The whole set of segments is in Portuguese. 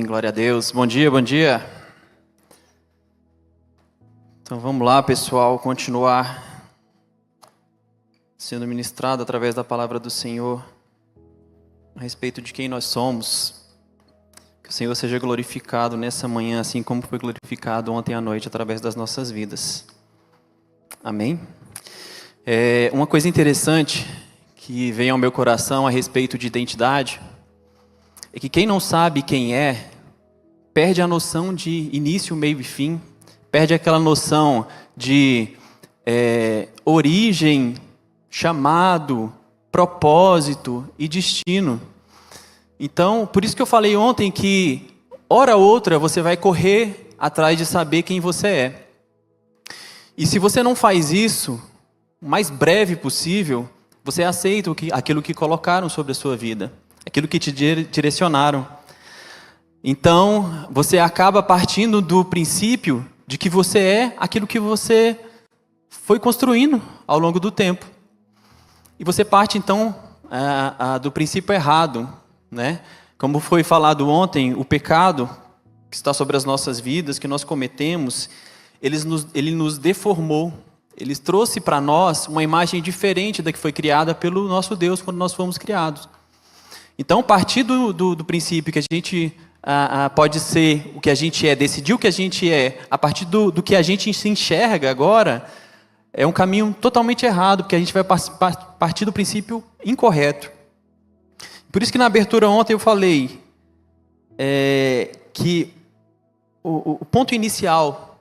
Amém, glória a Deus. Bom dia, bom dia. Então vamos lá, pessoal, continuar sendo ministrado através da palavra do Senhor a respeito de quem nós somos. Que o Senhor seja glorificado nessa manhã, assim como foi glorificado ontem à noite através das nossas vidas. Amém? Uma coisa interessante que vem ao meu coração a respeito de identidade é que quem não sabe quem é, perde a noção de início, meio e fim, perde aquela noção de origem, chamado, propósito e destino. Então, por isso que eu falei ontem que, hora ou outra, você vai correr atrás de saber quem você é. E se você não faz isso, o mais breve possível, você aceita aquilo que colocaram sobre a sua vida, aquilo que te direcionaram. Então, você acaba partindo do princípio de que você é aquilo que você foi construindo ao longo do tempo. E você parte, então, do princípio errado, né? Como foi falado ontem, o pecado que está sobre as nossas vidas, que nós cometemos, ele nos deformou. Ele trouxe para nós uma imagem diferente da que foi criada pelo nosso Deus quando nós fomos criados. Então, partir do princípio que a gente pode ser o que a gente é, decidir o que a gente é, a partir do que a gente se enxerga agora, é um caminho totalmente errado, porque a gente vai partir do princípio incorreto. Por isso que na abertura ontem eu falei que o ponto inicial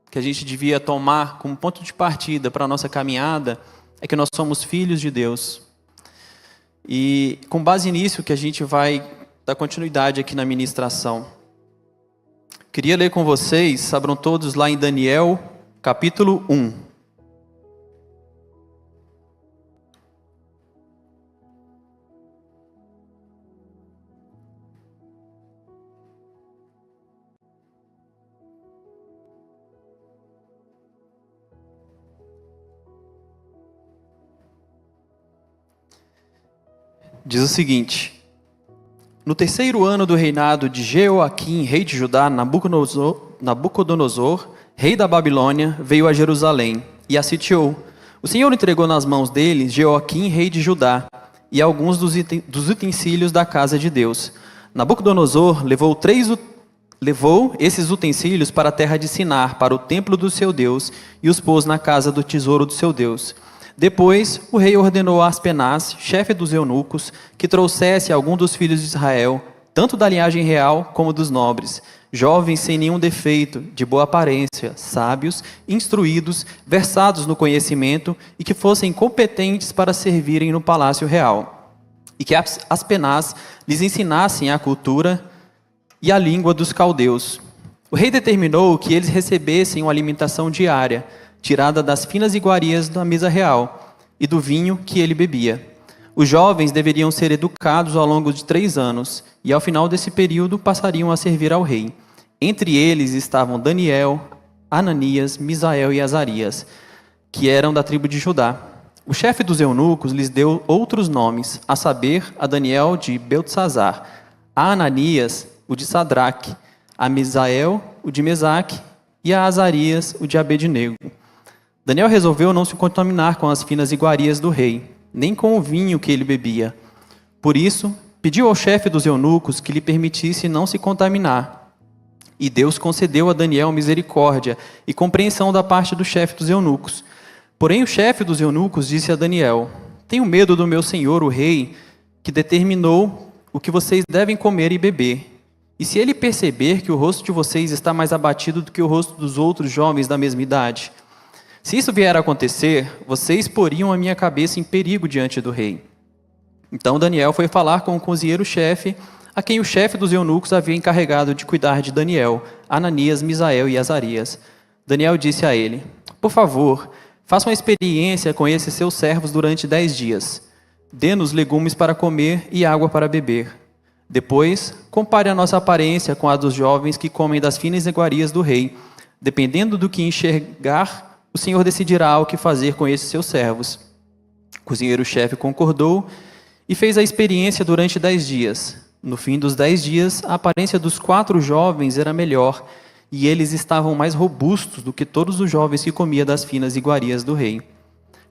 que a gente devia tomar como ponto de partida para a nossa caminhada é que nós somos filhos de Deus. E com base nisso que a gente vai dar continuidade aqui na ministração. Queria ler com vocês, abram todos lá em Daniel, capítulo 1. Diz o seguinte: no terceiro ano do reinado de Jeoaquim, rei de Judá, Nabucodonosor, rei da Babilônia, veio a Jerusalém e a sitiou. O Senhor entregou nas mãos dele Jeoaquim, rei de Judá, e alguns dos utensílios da casa de Deus. Nabucodonosor levou esses utensílios para a terra de Sinar, para o templo do seu Deus, e os pôs na casa do tesouro do seu Deus. Depois, o rei ordenou a Aspenaz, chefe dos eunucos, que trouxesse algum dos filhos de Israel, tanto da linhagem real como dos nobres, jovens sem nenhum defeito, de boa aparência, sábios, instruídos, versados no conhecimento e que fossem competentes para servirem no palácio real. E que Aspenaz lhes ensinassem a cultura e a língua dos caldeus. O rei determinou que eles recebessem uma alimentação diária, tirada das finas iguarias da mesa real, e do vinho que ele bebia. Os jovens deveriam ser educados ao longo de 3 anos, e ao final desse período passariam a servir ao rei. Entre eles estavam Daniel, Ananias, Misael e Azarias, que eram da tribo de Judá. O chefe dos eunucos lhes deu outros nomes, a saber, a Daniel de Beltesazar, a Ananias, o de Sadraque, a Misael, o de Mesaque, e a Azarias, o de Abednego. Daniel resolveu não se contaminar com as finas iguarias do rei, nem com o vinho que ele bebia. Por isso, pediu ao chefe dos eunucos que lhe permitisse não se contaminar. E Deus concedeu a Daniel misericórdia e compreensão da parte do chefe dos eunucos. Porém, o chefe dos eunucos disse a Daniel: tenho medo do meu senhor, o rei, que determinou o que vocês devem comer e beber. E se ele perceber que o rosto de vocês está mais abatido do que o rosto dos outros jovens da mesma idade? Se isso vier a acontecer, vocês poriam a minha cabeça em perigo diante do rei. Então Daniel foi falar com o cozinheiro-chefe, a quem o chefe dos eunucos havia encarregado de cuidar de Daniel, Ananias, Misael e Azarias. Daniel disse a ele: por favor, faça uma experiência com esses seus servos durante 10 dias. Dê-nos legumes para comer e água para beber. Depois, compare a nossa aparência com a dos jovens que comem das finas iguarias do rei. Dependendo do que enxergar, o Senhor decidirá o que fazer com esses seus servos. O cozinheiro-chefe concordou e fez a experiência durante 10 dias. No fim dos 10 dias, a aparência dos 4 jovens era melhor, e eles estavam mais robustos do que todos os jovens que comia das finas iguarias do rei.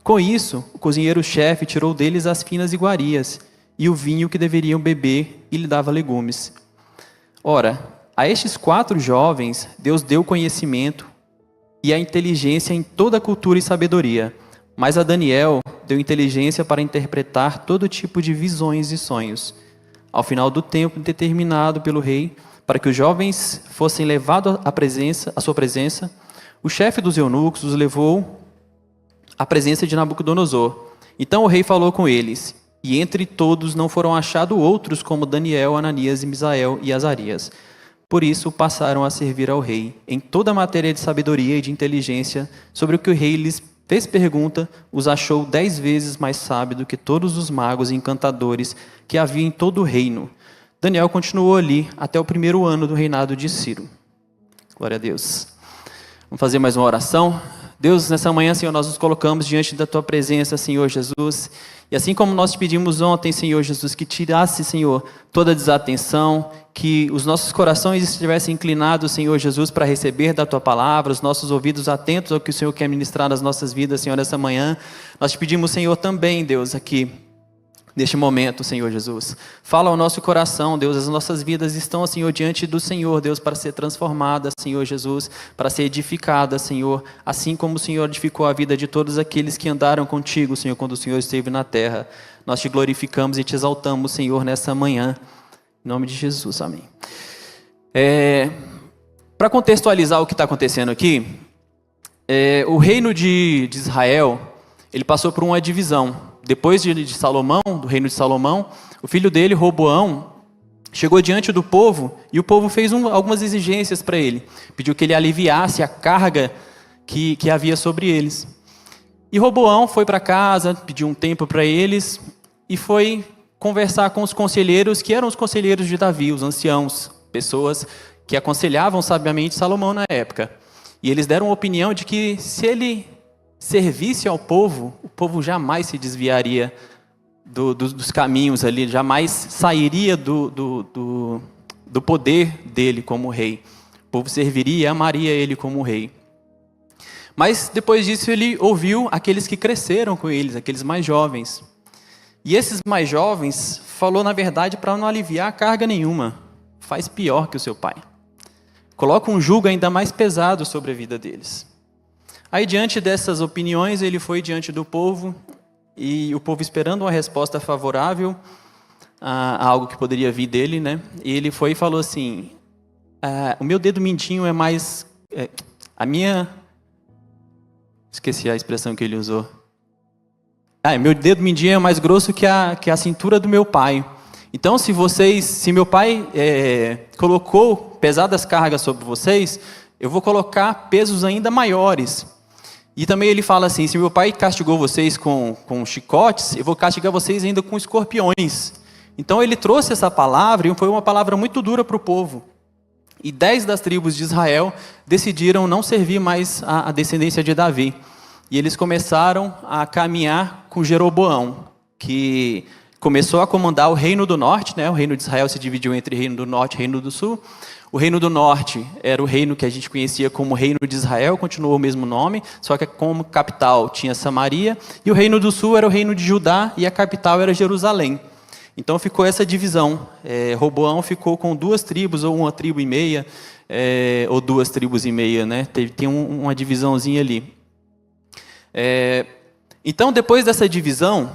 Com isso, o cozinheiro-chefe tirou deles as finas iguarias e o vinho que deveriam beber e lhe dava legumes. Ora, a estes 4 jovens, Deus deu conhecimento e a inteligência em toda a cultura e sabedoria, mas a Daniel deu inteligência para interpretar todo tipo de visões e sonhos. Ao final do tempo determinado pelo rei, para que os jovens fossem levados à sua presença, o chefe dos eunucos os levou à presença de Nabucodonosor. Então o rei falou com eles, e entre todos não foram achados outros como Daniel, Ananias, Misael e Azarias. Por isso passaram a servir ao rei, em toda a matéria de sabedoria e de inteligência, sobre o que o rei lhes fez pergunta, os achou 10 vezes mais sábio do que todos os magos e encantadores que havia em todo o reino. Daniel continuou ali até o 1º ano do reinado de Ciro. Glória a Deus. Vamos fazer mais uma oração. Deus, nessa manhã, Senhor, nós nos colocamos diante da Tua presença, Senhor Jesus. E assim como nós te pedimos ontem, Senhor Jesus, que tirasse, Senhor, toda desatenção, que os nossos corações estivessem inclinados, Senhor Jesus, para receber da Tua palavra, os nossos ouvidos atentos ao que o Senhor quer ministrar nas nossas vidas, Senhor, nessa manhã. Nós te pedimos, Senhor, também, Deus, aqui, neste momento, Senhor Jesus. Fala ao nosso coração, Deus, as nossas vidas estão, Senhor, diante do Senhor, Deus, para ser transformadas, Senhor Jesus, para ser edificadas, Senhor, assim como o Senhor edificou a vida de todos aqueles que andaram contigo, Senhor, quando o Senhor esteve na terra. Nós te glorificamos e te exaltamos, Senhor, nessa manhã. Em nome de Jesus, amém. Para contextualizar o que está acontecendo aqui, o reino de Israel, ele passou por uma divisão. Depois de Salomão, do reino de Salomão, o filho dele, Roboão, chegou diante do povo e o povo fez algumas exigências para ele. Pediu que ele aliviasse a carga que havia sobre eles. E Roboão foi para casa, pediu um tempo para eles e foi conversar com os conselheiros, que eram os conselheiros de Davi, os anciãos, pessoas que aconselhavam sabiamente Salomão na época. E eles deram a opinião de que se ele servisse ao povo, o povo jamais se desviaria dos caminhos ali, jamais sairia do poder dele como rei. O povo serviria e amaria ele como rei. Mas depois disso ele ouviu aqueles que cresceram com eles, aqueles mais jovens. E esses mais jovens falou, na verdade, para não aliviar carga nenhuma. Faz pior que o seu pai. Coloca um jugo ainda mais pesado sobre a vida deles. Aí, diante dessas opiniões, ele foi diante do povo, e o povo esperando uma resposta favorável a algo que poderia vir dele, né? E ele foi e falou assim, o meu dedo mindinho é mais... Esqueci a expressão que ele usou. Meu dedo mindinho é mais grosso que a cintura do meu pai. Então, se meu pai colocou pesadas cargas sobre vocês, eu vou colocar pesos ainda maiores. E também ele fala assim, se meu pai castigou vocês com chicotes, eu vou castigar vocês ainda com escorpiões. Então ele trouxe essa palavra, e foi uma palavra muito dura para o povo. E 10 das tribos de Israel decidiram não servir mais a descendência de Davi. E eles começaram a caminhar com Jeroboão, que começou a comandar o reino do norte, né? O reino de Israel se dividiu entre reino do norte e reino do sul. O reino do norte era o reino que a gente conhecia como reino de Israel, continuou o mesmo nome, só que como capital tinha Samaria, e o reino do sul era o reino de Judá, e a capital era Jerusalém. Então ficou essa divisão. Roboão ficou com 2 tribos, ou 1 tribo e meia, ou 2 tribos e meia, né? Tem uma divisãozinha ali. Então, depois dessa divisão,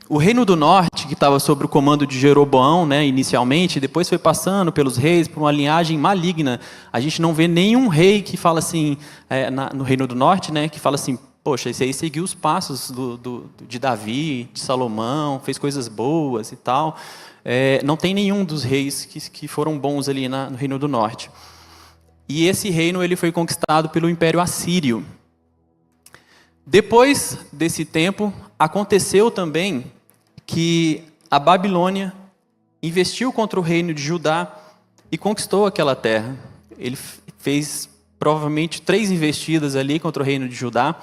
o reino do norte, que estava sob o comando de Jeroboão, né, inicialmente, depois foi passando pelos reis, por uma linhagem maligna. A gente não vê nenhum rei que fala assim, no reino do norte, né, que fala assim, poxa, esse aí seguiu os passos de Davi, de Salomão, fez coisas boas e tal. Não tem nenhum dos reis que foram bons ali no reino do norte. E esse reino ele foi conquistado pelo Império Assírio. Depois desse tempo, aconteceu também que a Babilônia investiu contra o reino de Judá e conquistou aquela terra. Ele fez provavelmente 3 investidas ali contra o reino de Judá.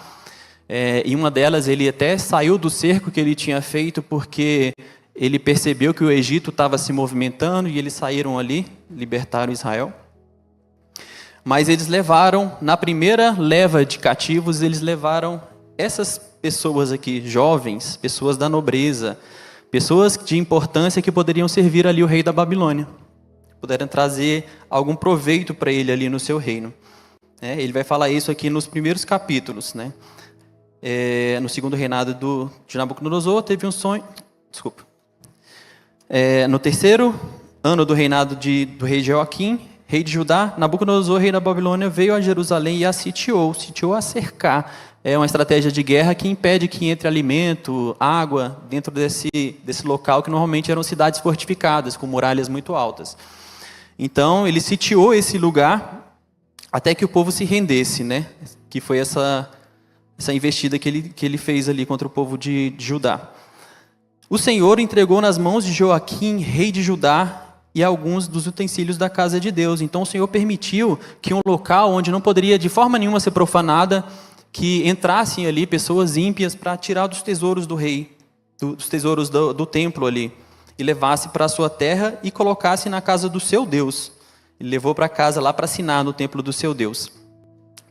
Em uma delas ele até saiu do cerco que ele tinha feito porque ele percebeu que o Egito estava se movimentando e eles saíram ali, libertaram Israel. Mas eles levaram, na primeira leva de cativos, eles levaram essas pessoas aqui, jovens, pessoas da nobreza, pessoas de importância que poderiam servir ali o rei da Babilônia. Puderam trazer algum proveito para ele ali no seu reino. Ele vai falar isso aqui nos primeiros capítulos, né? No segundo reinado de Nabucodonosor, teve um sonho. Desculpa. No terceiro ano do reinado do rei Jeoaquim, rei de Judá, Nabucodonosor, rei da Babilônia, veio a Jerusalém e a sitiou a cercar. É uma estratégia de guerra que impede que entre alimento, água, dentro desse local, que normalmente eram cidades fortificadas, com muralhas muito altas. Então, ele sitiou esse lugar até que o povo se rendesse, né? Que foi essa investida que ele fez ali contra o povo de Judá. O Senhor entregou nas mãos de Joaquim, rei de Judá, e alguns dos utensílios da casa de Deus. Então o Senhor permitiu que um local onde não poderia de forma nenhuma ser profanada, que entrassem ali pessoas ímpias para tirar dos tesouros do rei, dos tesouros do templo ali, e levasse para a sua terra e colocasse na casa do seu Deus. Ele levou para casa lá para assinar no templo do seu Deus.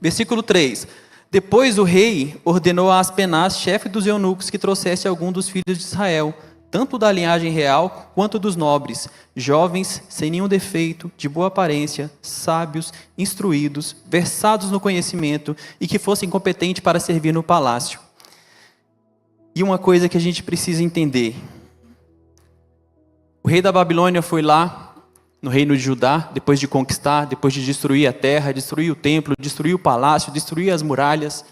Versículo 3. Depois o rei ordenou a Aspenaz, chefe dos eunucos, que trouxesse algum dos filhos de Israel, tanto da linhagem real quanto dos nobres, jovens, sem nenhum defeito, de boa aparência, sábios, instruídos, versados no conhecimento e que fossem competentes para servir no palácio. E uma coisa que a gente precisa entender. O rei da Babilônia foi lá, no reino de Judá, depois de conquistar, depois de destruir a terra, destruir o templo, destruir o palácio, destruir as muralhas,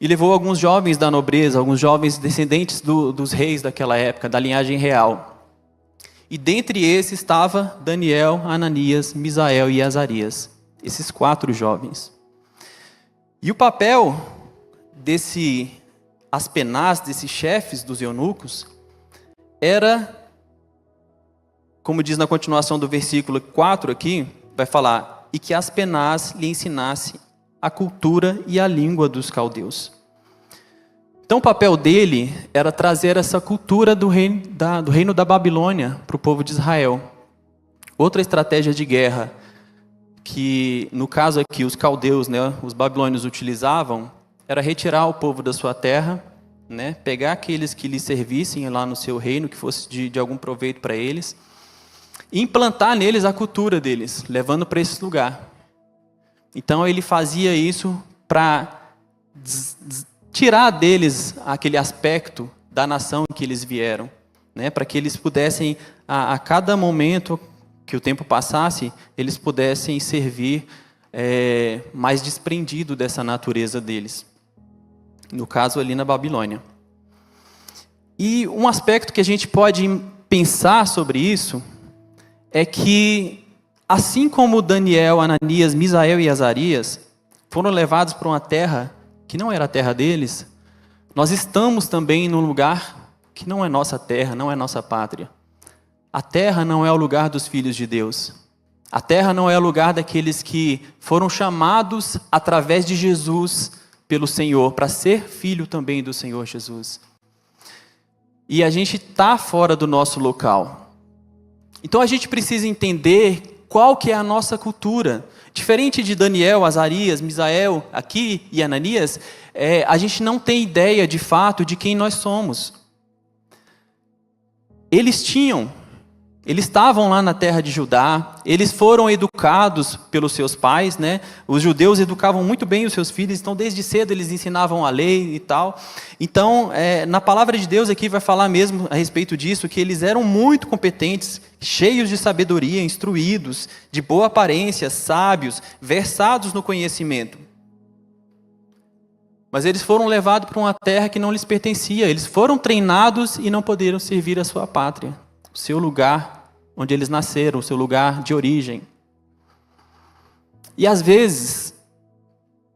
e levou alguns jovens da nobreza, alguns jovens descendentes dos reis daquela época, da linhagem real. E dentre esses estava Daniel, Ananias, Misael e Azarias, esses 4 jovens. E o papel desse Aspenaz, desses chefes dos eunucos, era, como diz na continuação do versículo 4 aqui, vai falar, e que Aspenaz lhe ensinasse a cultura e a língua dos caldeus. Então o papel dele era trazer essa cultura do reino da Babilônia para o povo de Israel. Outra estratégia de guerra que, no caso aqui, os caldeus, né, os babilônios utilizavam, era retirar o povo da sua terra, né, pegar aqueles que lhes servissem lá no seu reino, que fosse de algum proveito para eles, e implantar neles a cultura deles, levando para esse lugar. Então ele fazia isso para tirar deles aquele aspecto da nação em que eles vieram, né? Para que eles pudessem, a cada momento que o tempo passasse, eles pudessem servir mais desprendido dessa natureza deles. No caso ali na Babilônia. E um aspecto que a gente pode pensar sobre isso é que, assim como Daniel, Ananias, Misael e Azarias foram levados para uma terra que não era a terra deles, nós estamos também num lugar que não é nossa terra, não é nossa pátria. A terra não é o lugar dos filhos de Deus. A terra não é o lugar daqueles que foram chamados através de Jesus pelo Senhor, para ser filho também do Senhor Jesus. E a gente está fora do nosso local. Então a gente precisa entender qual que é a nossa cultura. Diferente de Daniel, Azarias, Misael aqui e Ananias, a gente não tem ideia de fato de quem nós somos. Eles estavam lá na terra de Judá, eles foram educados pelos seus pais, né? Os judeus educavam muito bem os seus filhos, então desde cedo eles ensinavam a lei e tal. Então, na palavra de Deus aqui vai falar mesmo a respeito disso, que eles eram muito competentes, cheios de sabedoria, instruídos, de boa aparência, sábios, versados no conhecimento. Mas eles foram levados para uma terra que não lhes pertencia, eles foram treinados e não puderam servir a sua pátria, o seu lugar onde eles nasceram, o seu lugar de origem. E às vezes,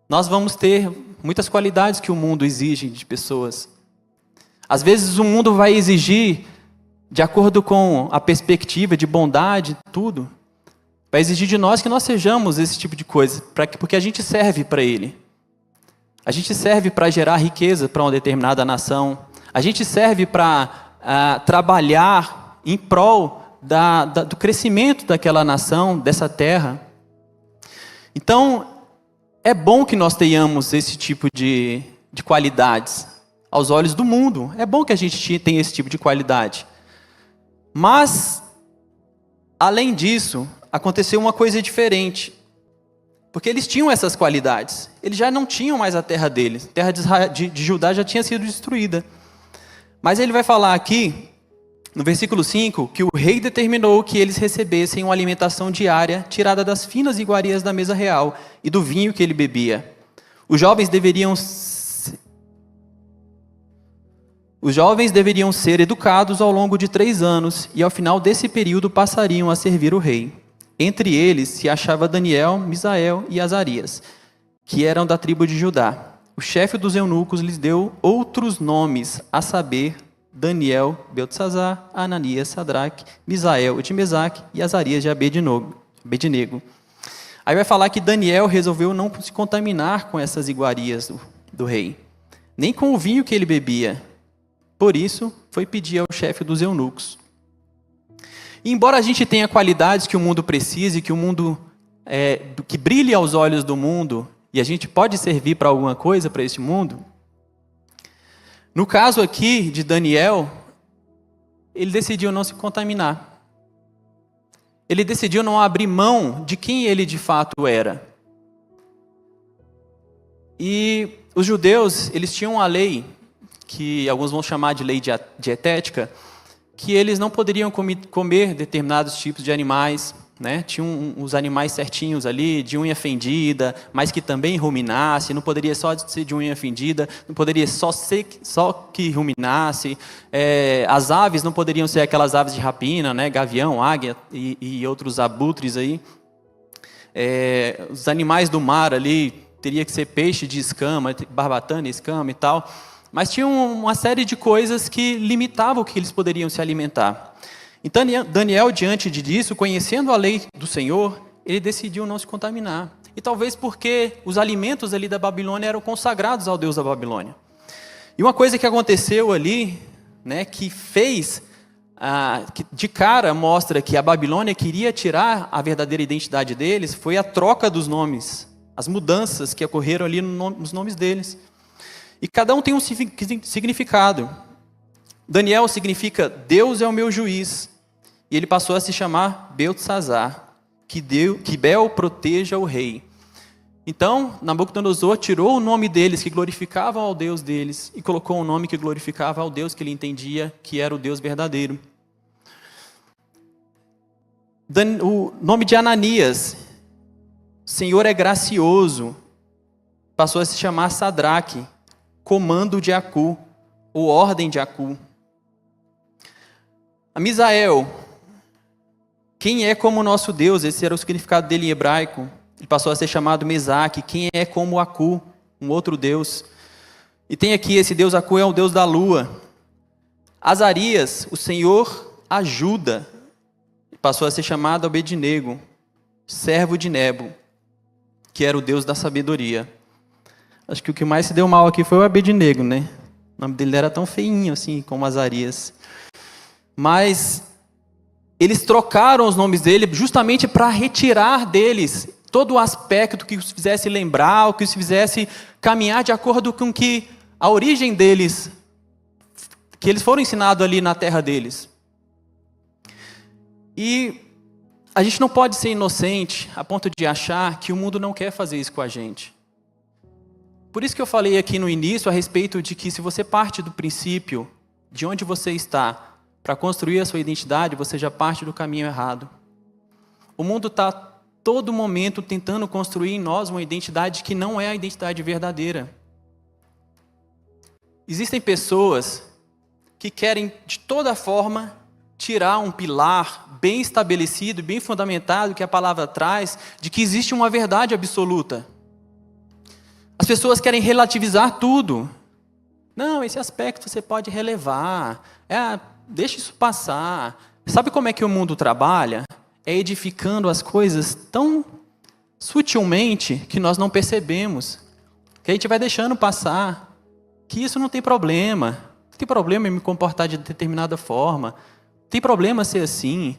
nós vamos ter muitas qualidades que o mundo exige de pessoas. Às vezes o mundo vai exigir, de acordo com a perspectiva de bondade, tudo, vai exigir de nós que nós sejamos esse tipo de coisa, porque a gente serve para ele. A gente serve para gerar riqueza para uma determinada nação. A gente serve para trabalhar em prol do crescimento daquela nação, dessa terra. Então, é bom que nós tenhamos esse tipo de qualidades aos olhos do mundo. É bom que a gente tenha esse tipo de qualidade. Mas, além disso, aconteceu uma coisa diferente. Porque eles tinham essas qualidades. Eles já não tinham mais a terra deles. A terra de Judá já tinha sido destruída. Mas ele vai falar aqui, no versículo 5, que o rei determinou que eles recebessem uma alimentação diária tirada das finas iguarias da mesa real e do vinho que ele bebia. Os jovens deveriam ser educados ao longo de 3 anos e ao final desse período passariam a servir o rei. Entre eles se achava Daniel, Misael e Azarias, que eram da tribo de Judá. O chefe dos eunucos lhes deu outros nomes, a saber, Daniel, Beltesazar, Ananias, Sadraque, Misael de Mesaque e Azarias de Abednego. Aí vai falar que Daniel resolveu não se contaminar com essas iguarias do rei, nem com o vinho que ele bebia. Por isso, foi pedir ao chefe dos eunucos. E embora a gente tenha qualidades que o mundo precise, que o mundo que brilhe aos olhos do mundo, e a gente pode servir para alguma coisa para esse mundo, no caso aqui de Daniel, ele decidiu não se contaminar. Ele decidiu não abrir mão de quem ele de fato era. E os judeus, eles tinham uma lei, que alguns vão chamar de lei dietética, que eles não poderiam comer determinados tipos de animais, né? Tinham os animais certinhos ali, de unha fendida, mas que também ruminasse, não poderia só ser de unha fendida, não poderia só que ruminasse. As aves não poderiam ser aquelas aves de rapina, né? Gavião, águia e outros abutres aí. Os animais do mar ali, teria que ser peixe de escama, barbatana, escama e tal. Mas tinha uma série de coisas que limitavam o que eles poderiam se alimentar. Então, Daniel, diante disso, conhecendo a lei do Senhor, ele decidiu não se contaminar. E talvez porque os alimentos ali da Babilônia eram consagrados ao Deus da Babilônia. E uma coisa que aconteceu ali, né, que fez, que de cara mostra que a Babilônia queria tirar a verdadeira identidade deles, foi a troca dos nomes, as mudanças que ocorreram ali nos nomes deles. E cada um tem um significado. Daniel significa Deus é o meu juiz. E ele passou a se chamar Beltesazar, que Bel proteja o rei. Então, Nabucodonosor tirou o nome deles, que glorificavam ao Deus deles, e colocou um nome que glorificava ao Deus que ele entendia que era o Deus verdadeiro. O nome de Ananias, Senhor é gracioso, passou a se chamar Sadraque, comando de Acu, ou ordem de Acu. A Misael, quem é como o nosso Deus? Esse era o significado dele em hebraico. Ele passou a ser chamado Mesaque, quem é como Acu, um outro Deus. E tem aqui, esse Deus Acu é o Deus da lua. Azarias, o Senhor ajuda, passou a ser chamado Abednego, servo de Nebo, que era o Deus da sabedoria. Acho que o que mais se deu mal aqui foi o Abednego, né? O nome dele era tão feinho assim, como Azarias. Mas eles trocaram os nomes dele justamente para retirar deles todo o aspecto que os fizesse lembrar, ou que os fizesse caminhar de acordo com que a origem deles, que eles foram ensinados ali na terra deles. E a gente não pode ser inocente a ponto de achar que o mundo não quer fazer isso com a gente. Por isso que eu falei aqui no início a respeito de que se você parte do princípio de onde você está para construir a sua identidade, você já parte do caminho errado. O mundo está todo momento tentando construir em nós uma identidade que não é a identidade verdadeira. Existem pessoas que querem de toda forma tirar um pilar bem estabelecido, bem fundamentado que a palavra traz, de que existe uma verdade absoluta. As pessoas querem relativizar tudo. Não, esse aspecto você pode relevar. Deixa isso passar. Sabe como é que o mundo trabalha? É edificando as coisas tão sutilmente que nós não percebemos. Que a gente vai deixando passar. Que isso não tem problema. Não tem problema em me comportar de determinada forma. Não tem problema ser assim.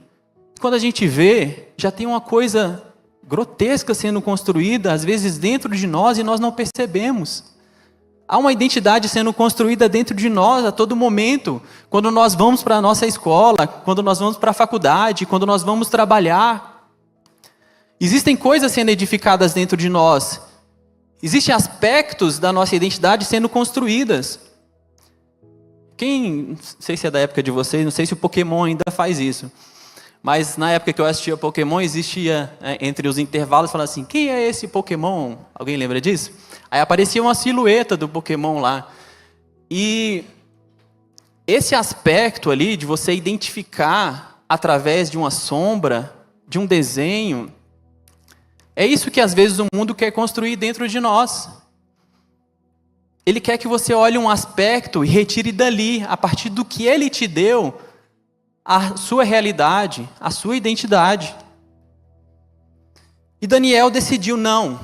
Quando a gente vê, já tem uma coisa grotesca sendo construída, às vezes dentro de nós, e nós não percebemos. Há uma identidade sendo construída dentro de nós a todo momento. Quando nós vamos para a nossa escola, quando nós vamos para a faculdade, quando nós vamos trabalhar. Existem coisas sendo edificadas dentro de nós. Existem aspectos da nossa identidade sendo construídas. Não sei se é da época de vocês, não sei se o Pokémon ainda faz isso. Mas na época que eu assistia Pokémon, existia entre os intervalos, falando assim, quem é esse Pokémon? Alguém lembra disso? Aí aparecia uma silhueta do Pokémon lá. E esse aspecto ali de você identificar através de uma sombra, de um desenho, é isso que às vezes o mundo quer construir dentro de nós. Ele quer que você olhe um aspecto e retire dali, a partir do que ele te deu, a sua realidade, a sua identidade. E Daniel decidiu, não,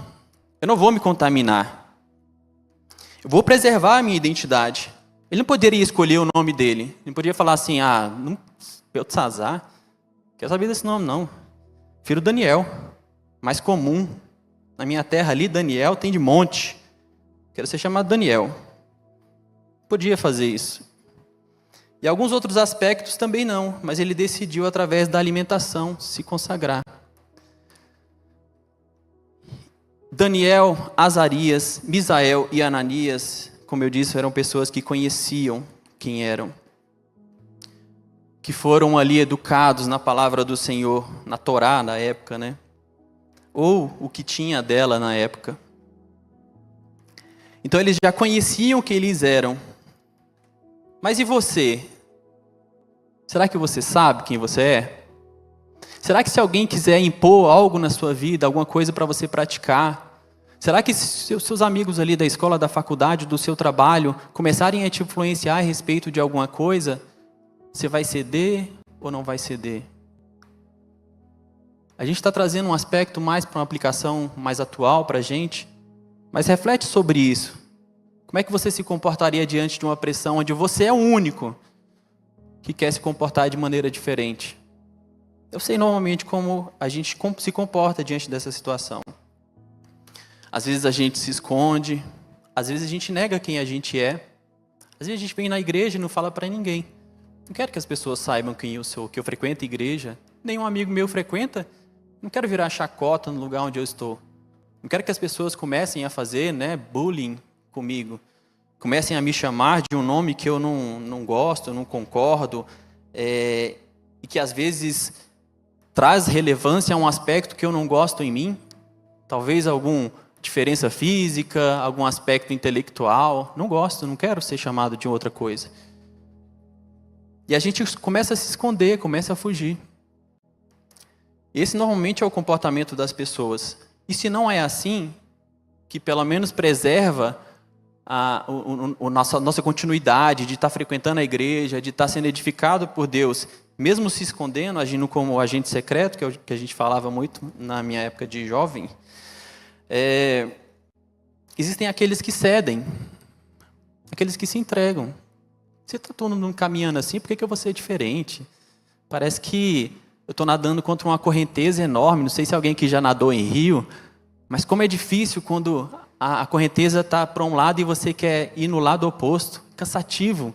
eu não vou me contaminar. Eu vou preservar a minha identidade. Ele não poderia escolher o nome dele. Ele não podia falar assim, Beltzazar, quero saber desse nome não. Filho Daniel, mais comum. Na minha terra ali, Daniel tem de monte. Quero ser chamado Daniel. Podia fazer isso. E alguns outros aspectos também não, mas ele decidiu, através da alimentação, se consagrar. Daniel, Azarias, Misael e Ananias, como eu disse, eram pessoas que conheciam quem eram. Que foram ali educados na palavra do Senhor, na Torá na época, né? Ou o que tinha dela na época. Então eles já conheciam quem eles eram. Mas e você? Será que você sabe quem você é? Será que se alguém quiser impor algo na sua vida, alguma coisa para você praticar, será que se seus amigos ali da escola, da faculdade, do seu trabalho, começarem a te influenciar a respeito de alguma coisa, você vai ceder ou não vai ceder? A gente está trazendo um aspecto mais para uma aplicação mais atual para a gente, mas reflete sobre isso. Como é que você se comportaria diante de uma pressão onde você é o único que quer se comportar de maneira diferente? Eu sei normalmente como a gente se comporta diante dessa situação. Às vezes a gente se esconde, às vezes a gente nega quem a gente é, às vezes a gente vem na igreja e não fala para ninguém. Não quero que as pessoas saibam quem eu sou, que eu frequento a igreja, nenhum amigo meu frequenta, não quero virar chacota no lugar onde eu estou. Não quero que as pessoas comecem a fazer bullying comigo. Comecem a me chamar de um nome que eu não gosto, eu não concordo, e que às vezes traz relevância a um aspecto que eu não gosto em mim. Talvez alguma diferença física, algum aspecto intelectual. Não gosto, não quero ser chamado de outra coisa. E a gente começa a se esconder, começa a fugir. Esse normalmente é o comportamento das pessoas. E se não é assim, que pelo menos preserva a nossa continuidade de estar frequentando a igreja, de estar sendo edificado por Deus, mesmo se escondendo, agindo como agente secreto, que é o que a gente falava muito na minha época de jovem, existem aqueles que cedem, aqueles que se entregam. Você está todo mundo caminhando assim, por que eu vou ser diferente? Parece que eu estou nadando contra uma correnteza enorme, não sei se alguém que já nadou em rio, mas como é difícil quando a correnteza está para um lado e você quer ir no lado oposto, cansativo.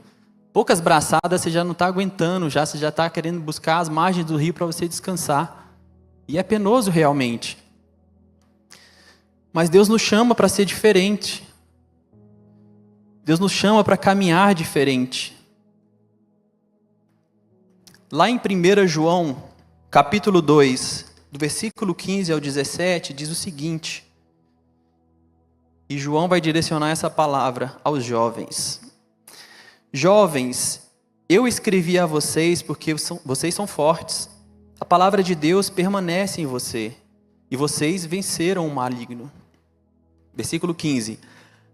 Poucas braçadas você já não está aguentando, você já está querendo buscar as margens do rio para você descansar. E é penoso realmente. Mas Deus nos chama para ser diferente. Deus nos chama para caminhar diferente. Lá em 1 João, capítulo 2, do versículo 15 ao 17, diz o seguinte. E João vai direcionar essa palavra aos jovens. Jovens, eu escrevi a vocês porque vocês são fortes. A palavra de Deus permanece em você. E vocês venceram o maligno. Versículo 15.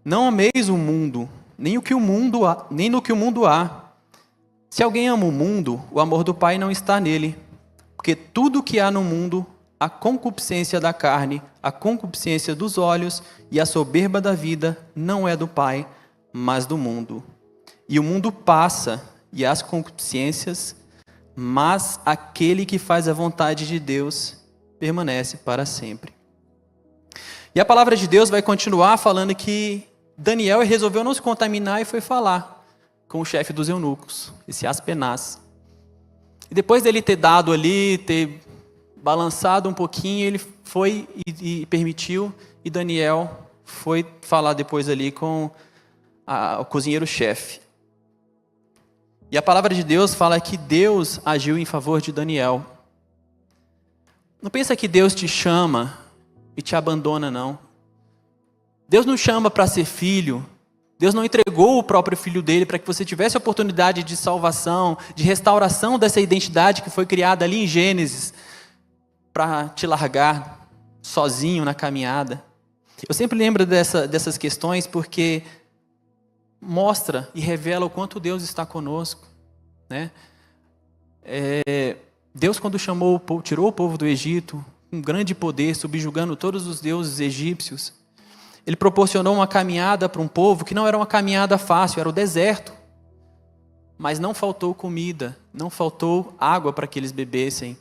Não ameis o mundo, nem no que o mundo há. Se alguém ama o mundo, o amor do Pai não está nele. Porque tudo que há no mundo, a concupiscência da carne, a concupiscência dos olhos e a soberba da vida, não é do Pai, mas do mundo. E o mundo passa, e as concupiscências, mas aquele que faz a vontade de Deus permanece para sempre. E a palavra de Deus vai continuar falando que Daniel resolveu não se contaminar e foi falar com o chefe dos eunucos, esse Aspenaz. E depois dele ter dado ali, ter balançado um pouquinho, ele foi e permitiu, e Daniel foi falar depois ali com o cozinheiro-chefe. E a palavra de Deus fala que Deus agiu em favor de Daniel. Não pensa que Deus te chama e te abandona, não. Deus não chama para ser filho. Deus não entregou o próprio filho dele para que você tivesse a oportunidade de salvação, de restauração dessa identidade que foi criada ali em Gênesis, para te largar sozinho na caminhada. Eu sempre lembro dessas questões porque mostra e revela o quanto Deus está conosco, né? Deus, quando tirou o povo do Egito, com grande poder, subjugando todos os deuses egípcios, Ele proporcionou uma caminhada para um povo que não era uma caminhada fácil, era o deserto. Mas não faltou comida, não faltou água para que eles bebessem.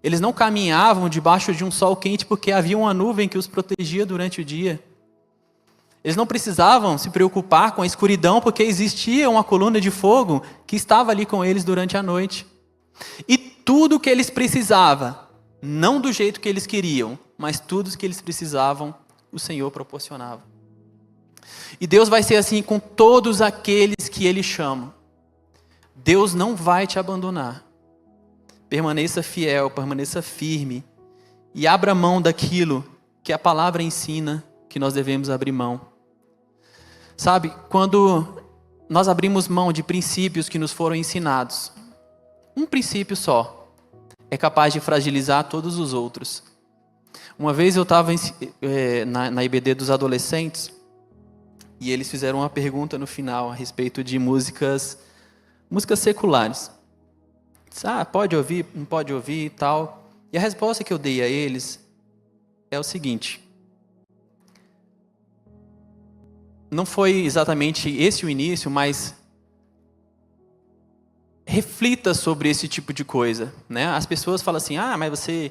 Eles não caminhavam debaixo de um sol quente porque havia uma nuvem que os protegia durante o dia. Eles não precisavam se preocupar com a escuridão porque existia uma coluna de fogo que estava ali com eles durante a noite. E tudo o que eles precisavam, não do jeito que eles queriam, mas tudo o que eles precisavam, o Senhor proporcionava. E Deus vai ser assim com todos aqueles que Ele chama. Deus não vai te abandonar. Permaneça fiel, permaneça firme e abra mão daquilo que a palavra ensina que nós devemos abrir mão. Sabe, quando nós abrimos mão de princípios que nos foram ensinados, um princípio só é capaz de fragilizar todos os outros. Uma vez eu estava na IBD dos adolescentes e eles fizeram uma pergunta no final a respeito de músicas seculares. Pode ouvir, não pode ouvir e tal. E a resposta que eu dei a eles é o seguinte: não foi exatamente esse o início, mas reflita sobre esse tipo de coisa, né? As pessoas falam assim, mas você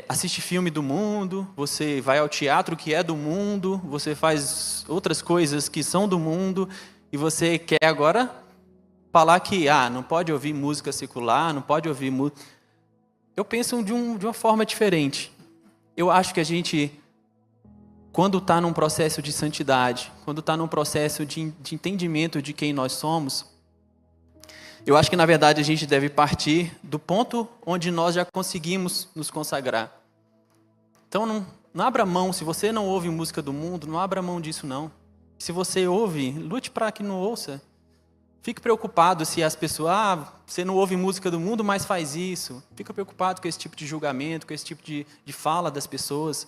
assiste filme do mundo, você vai ao teatro que é do mundo, você faz outras coisas que são do mundo, e você quer agora falar que não pode ouvir música secular, não pode ouvir música. Eu penso de uma forma diferente. Eu acho que a gente, quando está num processo de santidade, quando está num processo de entendimento de quem nós somos, eu acho que, na verdade, a gente deve partir do ponto onde nós já conseguimos nos consagrar. Então, não abra mão. Se você não ouve música do mundo, não abra mão disso, não. Se você ouve, lute para que não ouça. Fique preocupado se as pessoas, você não ouve música do mundo, mas faz isso. Fica preocupado com esse tipo de julgamento, com esse tipo de fala das pessoas.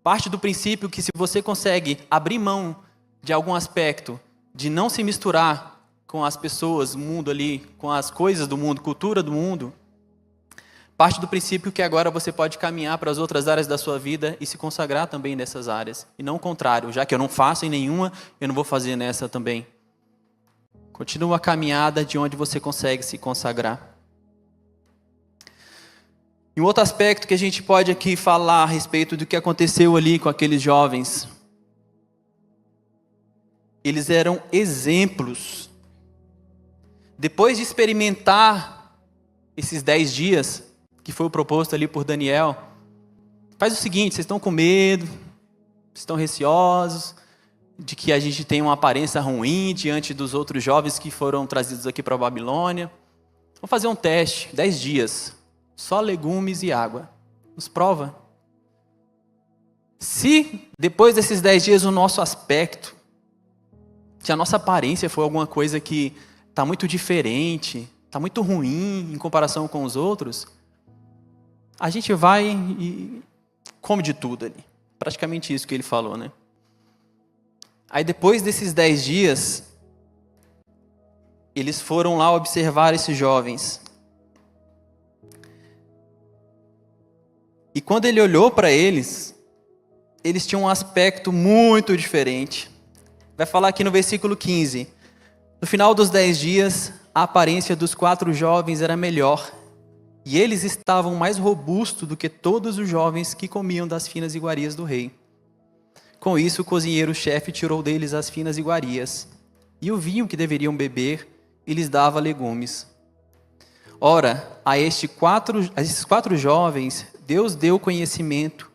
Parte do princípio que se você consegue abrir mão de algum aspecto, de não se misturar com as pessoas, o mundo ali, com as coisas do mundo, cultura do mundo, parte do princípio que agora você pode caminhar para as outras áreas da sua vida e se consagrar também nessas áreas. E não o contrário, já que eu não faço em nenhuma, eu não vou fazer nessa também. Continua a caminhada de onde você consegue se consagrar. E um outro aspecto que a gente pode aqui falar a respeito do que aconteceu ali com aqueles jovens. Eles eram exemplos. Depois de experimentar esses 10 dias, que foi o proposto ali por Daniel, faz o seguinte, vocês estão com medo, estão receosos de que a gente tenha uma aparência ruim diante dos outros jovens que foram trazidos aqui para a Babilônia. Vamos fazer um teste, 10 dias, só legumes e água. Nos prova. Se depois desses 10 dias o nosso aspecto, se a nossa aparência for alguma coisa que está muito diferente, está muito ruim em comparação com os outros, a gente vai e come de tudo ali. Praticamente isso que ele falou, né? Aí depois desses 10 dias, eles foram lá observar esses jovens. E quando ele olhou para eles, eles tinham um aspecto muito diferente. Vai falar aqui no versículo 15. No final dos 10 dias, a aparência dos 4 jovens era melhor, e eles estavam mais robustos do que todos os jovens que comiam das finas iguarias do rei. Com isso, o cozinheiro-chefe tirou deles as finas iguarias, e o vinho que deveriam beber, e lhes dava legumes. Ora, a esses 4 jovens, Deus deu conhecimento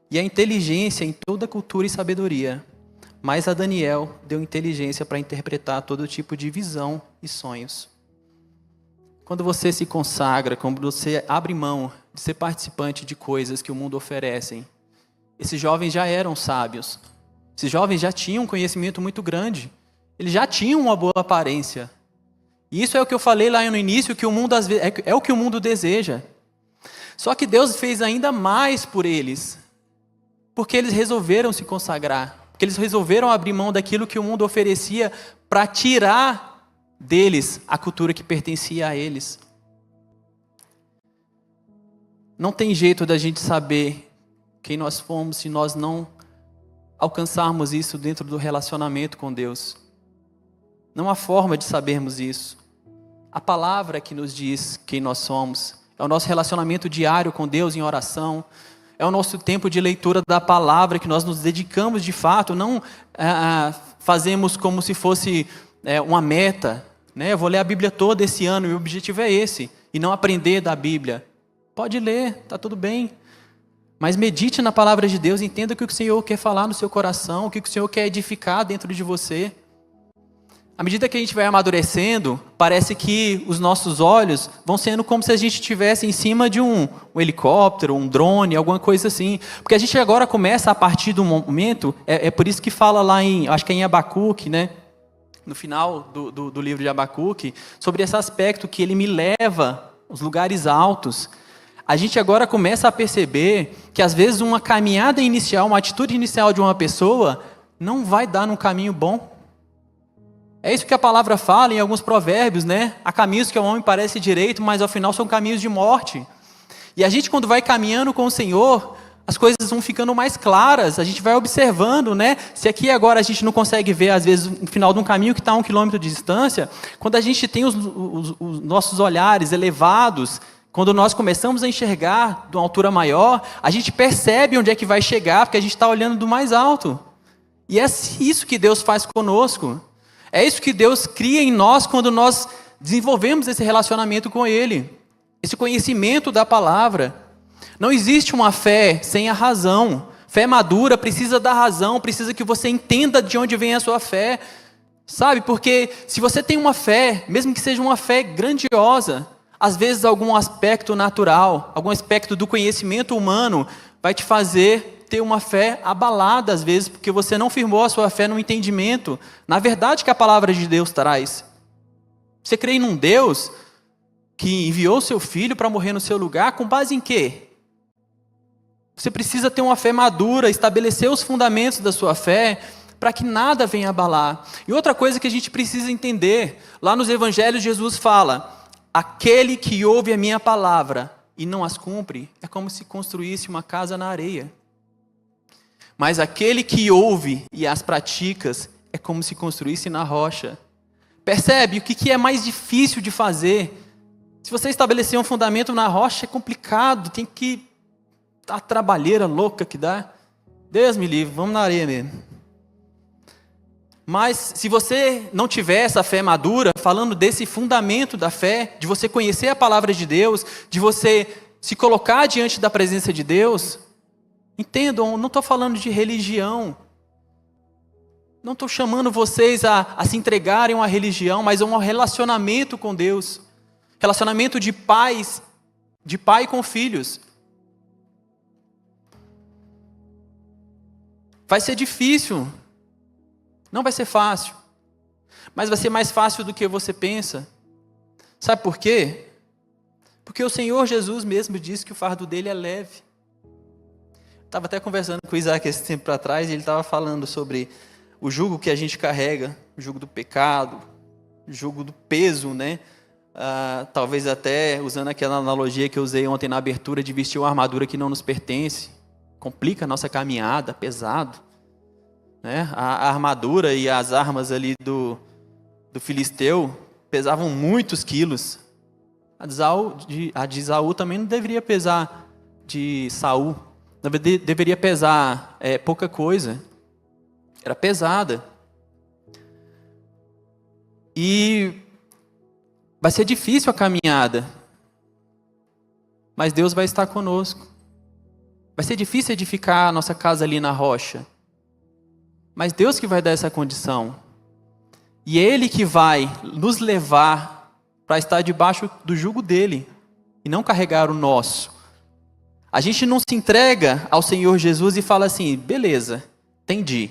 e a inteligência em toda cultura e sabedoria, mas a Daniel deu inteligência para interpretar todo tipo de visão e sonhos. Quando você se consagra, quando você abre mão de ser participante de coisas que o mundo oferece, esses jovens já eram sábios. Esses jovens já tinham um conhecimento muito grande. Eles já tinham uma boa aparência. E isso é o que eu falei lá no início, que o mundo às vezes é o que o mundo deseja. Só que Deus fez ainda mais por eles, porque eles resolveram se consagrar, porque eles resolveram abrir mão daquilo que o mundo oferecia para tirar deles a cultura que pertencia a eles. Não tem jeito da gente saber quem nós fomos se nós não alcançarmos isso dentro do relacionamento com Deus. Não há forma de sabermos isso. A palavra que nos diz quem nós somos é o nosso relacionamento diário com Deus em oração, é o nosso tempo de leitura da palavra que nós nos dedicamos de fato, não fazemos como se fosse uma meta, né? Eu vou ler a Bíblia toda esse ano e o objetivo é esse, e não aprender da Bíblia. Pode ler, está tudo bem, mas medite na palavra de Deus, entenda o que o Senhor quer falar no seu coração, o que o Senhor quer edificar dentro de você. À medida que a gente vai amadurecendo, parece que os nossos olhos vão sendo como se a gente estivesse em cima de um helicóptero, um drone, alguma coisa assim. Porque a gente agora começa a partir do momento, é por isso que fala lá acho que é em Abacuque, né? No final do livro de Abacuque, sobre esse aspecto que ele me leva aos lugares altos. A gente agora começa a perceber que às vezes uma caminhada inicial, uma atitude inicial de uma pessoa, não vai dar num caminho bom. É isso que a palavra fala em alguns provérbios, né? Há caminhos que ao homem parece direito, mas ao final são caminhos de morte. E a gente, quando vai caminhando com o Senhor, as coisas vão ficando mais claras, a gente vai observando, né? Se aqui agora a gente não consegue ver, às vezes, o final de um caminho que está a 1 quilômetro de distância, quando a gente tem os nossos olhares elevados, quando nós começamos a enxergar de uma altura maior, a gente percebe onde é que vai chegar, porque a gente está olhando do mais alto. E é isso que Deus faz conosco. É isso que Deus cria em nós quando nós desenvolvemos esse relacionamento com Ele. Esse conhecimento da palavra. Não existe uma fé sem a razão. Fé madura precisa da razão, precisa que você entenda de onde vem a sua fé. Sabe, porque se você tem uma fé, mesmo que seja uma fé grandiosa, às vezes algum aspecto natural, algum aspecto do conhecimento humano vai te fazer ter uma fé abalada às vezes, porque você não firmou a sua fé no entendimento, na verdade que a palavra de Deus traz. Você crê em um Deus que enviou seu filho para morrer no seu lugar, com base em quê? Você precisa ter uma fé madura, estabelecer os fundamentos da sua fé, para que nada venha abalar. E outra coisa que a gente precisa entender, lá nos evangelhos Jesus fala, aquele que ouve a minha palavra e não as cumpre, é como se construísse uma casa na areia. Mas aquele que ouve e as pratica é como se construísse na rocha. Percebe o que é mais difícil de fazer? Se você estabelecer um fundamento na rocha é complicado, tem que a trabalheira louca que dá. Deus me livre, vamos na areia mesmo. Mas se você não tiver essa fé madura, falando desse fundamento da fé, de você conhecer a palavra de Deus, de você se colocar diante da presença de Deus, entendam, não estou falando de religião. Não estou chamando vocês a se entregarem a uma religião, mas a um relacionamento com Deus. Relacionamento de pais, de pai com filhos. Vai ser difícil. Não vai ser fácil. Mas vai ser mais fácil do que você pensa. Sabe por quê? Porque o Senhor Jesus mesmo disse que o fardo dele é leve. Estava até conversando com o Isaac esse tempo atrás, e ele estava falando sobre o jugo que a gente carrega, o jugo do pecado, o jugo do peso, né? Talvez até usando aquela analogia que eu usei ontem na abertura de vestir uma armadura que não nos pertence, complica a nossa caminhada, pesado, né? A armadura e as armas ali do do filisteu pesavam muitos quilos. A de Esaú também não deveria pesar de Saul. Deveria pesar pouca coisa. Era pesada. E vai ser difícil a caminhada. Mas Deus vai estar conosco. Vai ser difícil edificar a nossa casa ali na rocha. Mas Deus que vai dar essa condição. E é Ele que vai nos levar para estar debaixo do jugo dEle. E não carregar o nosso. A gente não se entrega ao Senhor Jesus e fala assim, beleza, entendi.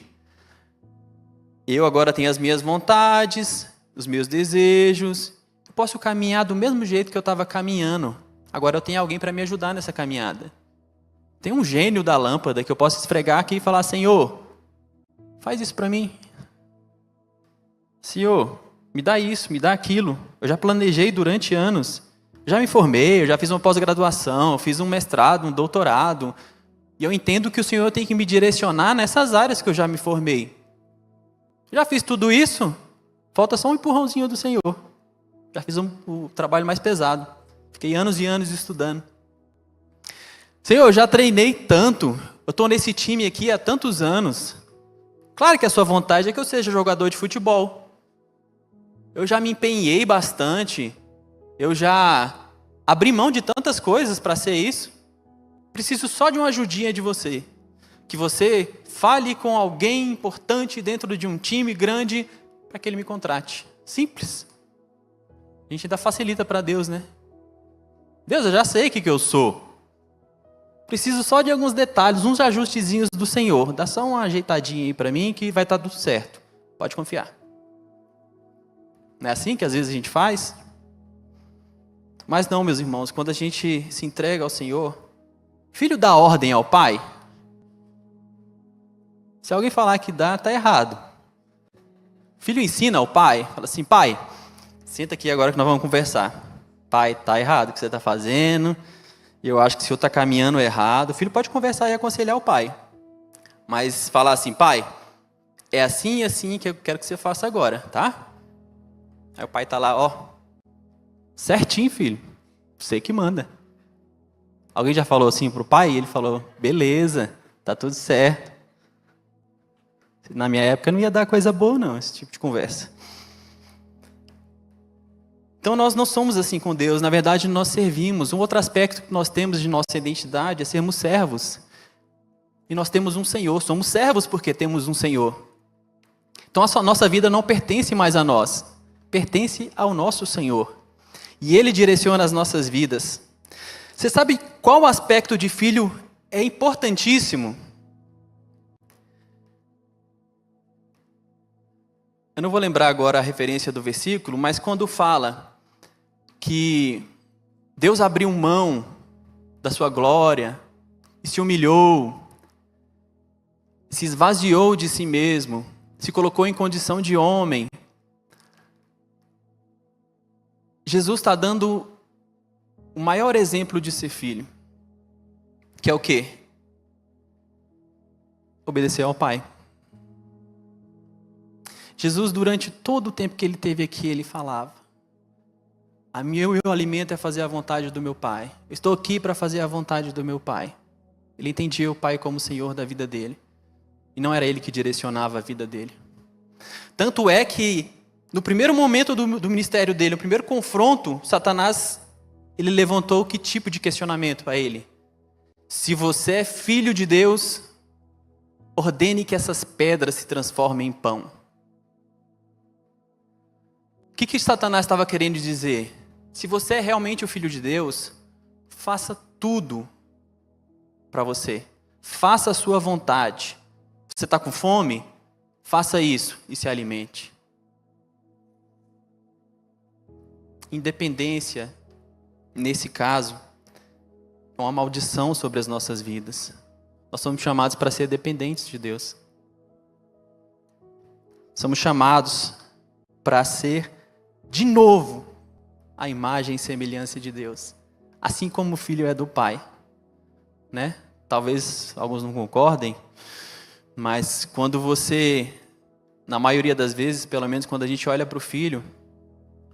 Eu agora tenho as minhas vontades, os meus desejos. Eu posso caminhar do mesmo jeito que eu estava caminhando. Agora eu tenho alguém para me ajudar nessa caminhada. Tem um gênio da lâmpada que eu posso esfregar aqui e falar, Senhor, faz isso para mim. Senhor, me dá isso, me dá aquilo. Eu já planejei durante anos. Já me formei, eu já fiz uma pós-graduação, fiz um mestrado, um doutorado. E eu entendo que o Senhor tem que me direcionar nessas áreas que eu já me formei. Já fiz tudo isso, falta só um empurrãozinho do Senhor. Já fiz o trabalho mais pesado. Fiquei anos e anos estudando. Senhor, eu já treinei tanto. Eu estou nesse time aqui há tantos anos. Claro que a sua vontade é que eu seja jogador de futebol. Eu já me empenhei bastante. Eu já abri mão de tantas coisas para ser isso. Preciso só de uma ajudinha de você. Que você fale com alguém importante dentro de um time grande para que ele me contrate. Simples. A gente ainda facilita para Deus, né? Deus, eu já sei o que eu sou. Preciso só de alguns detalhes, uns ajustezinhos do Senhor. Dá só uma ajeitadinha aí para mim que vai estar tudo certo. Pode confiar. Não é assim que às vezes a gente faz? Mas não, meus irmãos, quando a gente se entrega ao Senhor, filho dá ordem ao pai. Se alguém falar que dá, está errado. Filho ensina ao pai, fala assim, pai, senta aqui agora que nós vamos conversar. Pai, está errado o que você está fazendo, eu acho que o senhor está caminhando errado. O filho pode conversar e aconselhar o pai. Mas falar assim, pai, é assim e assim que eu quero que você faça agora, tá? Aí o pai está lá, ó, certinho, filho, você que manda. Alguém já falou assim para o pai? E ele falou, beleza, tá tudo certo. Na minha época não ia dar coisa boa não, esse tipo de conversa. Então nós não somos assim com Deus, na verdade nós servimos. Um outro aspecto que nós temos de nossa identidade é sermos servos. E nós temos um Senhor, somos servos porque temos um Senhor. Então a nossa vida não pertence mais a nós, pertence ao nosso Senhor. E Ele direciona as nossas vidas. Você sabe qual aspecto de filho é importantíssimo? Eu não vou lembrar agora a referência do versículo, mas quando fala que Deus abriu mão da sua glória e se humilhou, se esvaziou de si mesmo, se colocou em condição de homem. Jesus está dando o maior exemplo de ser filho, que é o quê? Obedecer ao Pai. Jesus, durante todo o tempo que ele teve aqui, ele falava, meu alimento é fazer a vontade do meu Pai. Eu estou aqui para fazer a vontade do meu Pai. Ele entendia o Pai como Senhor da vida dele. E não era ele que direcionava a vida dele. Tanto é que, no primeiro momento do ministério dele, no primeiro confronto, Satanás, ele levantou que tipo de questionamento a ele? Se você é filho de Deus, ordene que essas pedras se transformem em pão. O que Satanás estava querendo dizer? Se você é realmente o filho de Deus, faça tudo para você. Faça a sua vontade. Você está com fome? Faça isso e se alimente. Independência, nesse caso, é uma maldição sobre as nossas vidas. Nós somos chamados para ser dependentes de Deus. Somos chamados para ser, de novo, a imagem e semelhança de Deus. Assim como o filho é do Pai. Né? Talvez alguns não concordem, mas quando você na maioria das vezes, pelo menos quando a gente olha para o filho,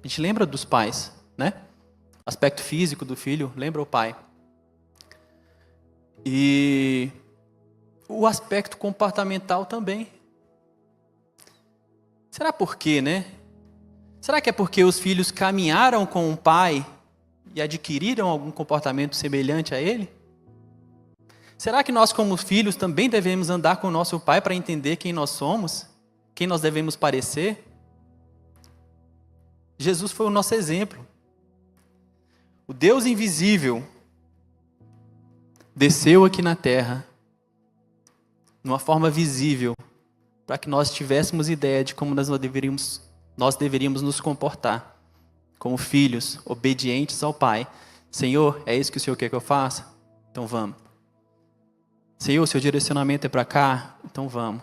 a gente lembra dos pais, né? Aspecto físico do filho, lembra o pai. E o aspecto comportamental também. Será por quê, né? Será que é porque os filhos caminharam com o pai e adquiriram algum comportamento semelhante a ele? Será que nós, como filhos, também devemos andar com o nosso pai para entender quem nós somos? Quem nós devemos parecer? Jesus foi o nosso exemplo. O Deus invisível desceu aqui na terra, numa forma visível, para que nós tivéssemos ideia de como nós deveríamos nos comportar como filhos, obedientes ao Pai. Senhor, é isso que o Senhor quer que eu faça? Então vamos. Senhor, seu direcionamento é para cá? Então vamos.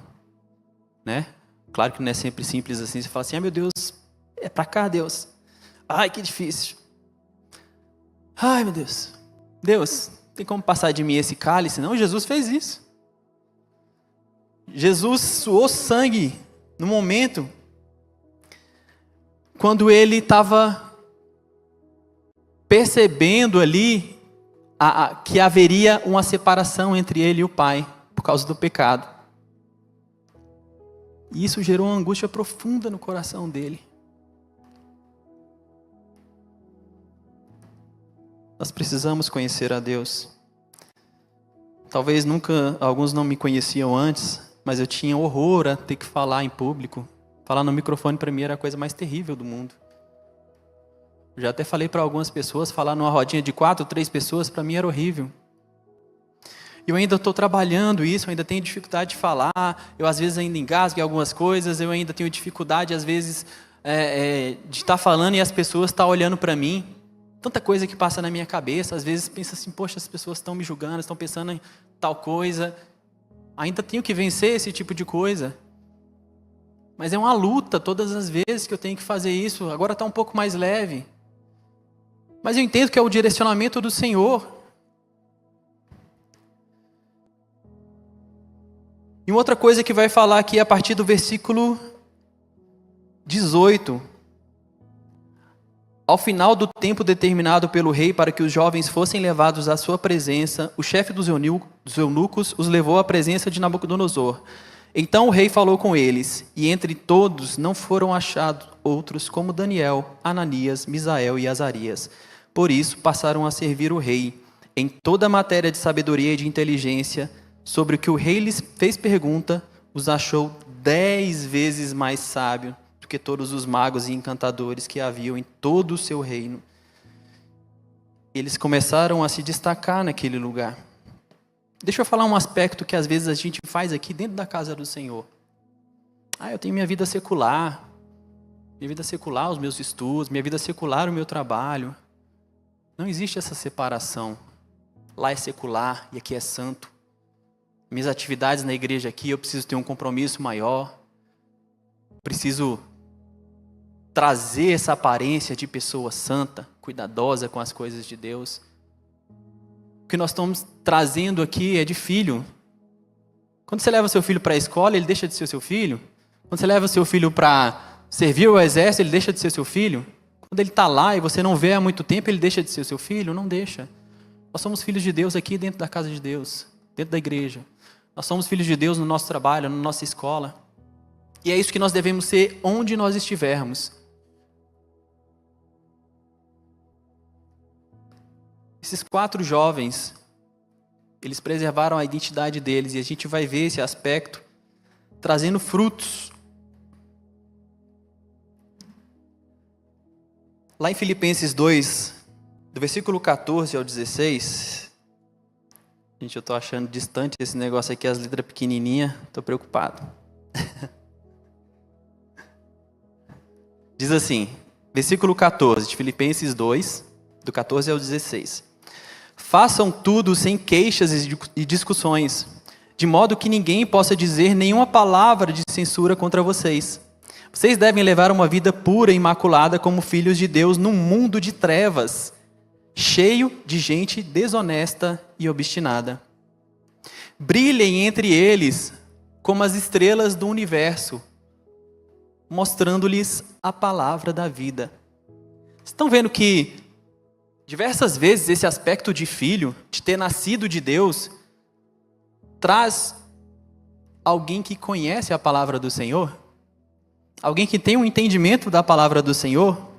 Né? Claro que não é sempre simples assim. Você fala assim, meu Deus, é para cá, Deus. Ai, que difícil. Ai, meu Deus. Deus, tem como passar de mim esse cálice? Não, Jesus fez isso. Jesus suou sangue no momento quando ele estava percebendo ali que haveria uma separação entre ele e o Pai, por causa do pecado. E isso gerou uma angústia profunda no coração dele. Nós precisamos conhecer a Deus. Talvez alguns não me conheciam antes, mas eu tinha horror a ter que falar em público. Falar no microfone para mim era a coisa mais terrível do mundo. Eu já até falei para algumas pessoas, falar numa rodinha de 4, 3 pessoas, para mim era horrível. Eu ainda estou trabalhando isso, eu ainda tenho dificuldade de falar, eu às vezes ainda engasgo em algumas coisas, eu ainda tenho dificuldade às vezes de estar falando e as pessoas estar olhando para mim. Tanta coisa que passa na minha cabeça, às vezes penso assim, poxa, as pessoas estão me julgando, estão pensando em tal coisa. Ainda tenho que vencer esse tipo de coisa. Mas é uma luta todas as vezes que eu tenho que fazer isso. Agora está um pouco mais leve. Mas eu entendo que é o direcionamento do Senhor. E outra coisa que vai falar aqui a partir do versículo 18. Ao final do tempo determinado pelo rei para que os jovens fossem levados à sua presença, o chefe dos eunucos os levou à presença de Nabucodonosor. Então o rei falou com eles, e entre todos não foram achados outros como Daniel, Ananias, Misael e Azarias. Por isso passaram a servir o rei. Em toda a matéria de sabedoria e de inteligência, sobre o que o rei lhes fez pergunta, os achou 10 vezes mais sábios do que todos os magos e encantadores que haviam em todo o seu reino. Eles começaram a se destacar naquele lugar. Deixa eu falar um aspecto que às vezes a gente faz aqui dentro da casa do Senhor. Eu tenho minha vida secular, os meus estudos, minha vida secular, o meu trabalho. Não existe essa separação. Lá é secular e aqui é santo. Minhas atividades na igreja aqui, eu preciso ter um compromisso maior. Preciso trazer essa aparência de pessoa santa, cuidadosa com as coisas de Deus. O que nós estamos trazendo aqui é de filho. Quando você leva seu filho para a escola, ele deixa de ser seu filho. Quando você leva seu filho para servir o exército, ele deixa de ser seu filho. Quando ele está lá e você não vê há muito tempo, ele deixa de ser seu filho? Não deixa. Nós somos filhos de Deus aqui dentro da casa de Deus, dentro da igreja. Nós somos filhos de Deus no nosso trabalho, na nossa escola. E é isso que nós devemos ser onde nós estivermos. Esses 4 jovens, eles preservaram a identidade deles, e a gente vai ver esse aspecto trazendo frutos. Lá em Filipenses 2, do versículo 14 ao 16, gente, eu estou achando distante esse negócio aqui, as letras pequenininhas, estou preocupado. Diz assim, versículo 14 de Filipenses 2, do 14 ao 16. Façam tudo sem queixas e discussões, de modo que ninguém possa dizer nenhuma palavra de censura contra vocês. Vocês devem levar uma vida pura e imaculada como filhos de Deus num mundo de trevas, cheio de gente desonesta e obstinada. Brilhem entre eles como as estrelas do universo, mostrando-lhes a palavra da vida. Estão vendo que diversas vezes esse aspecto de filho, de ter nascido de Deus, traz alguém que conhece a palavra do Senhor? Alguém que tem um entendimento da palavra do Senhor?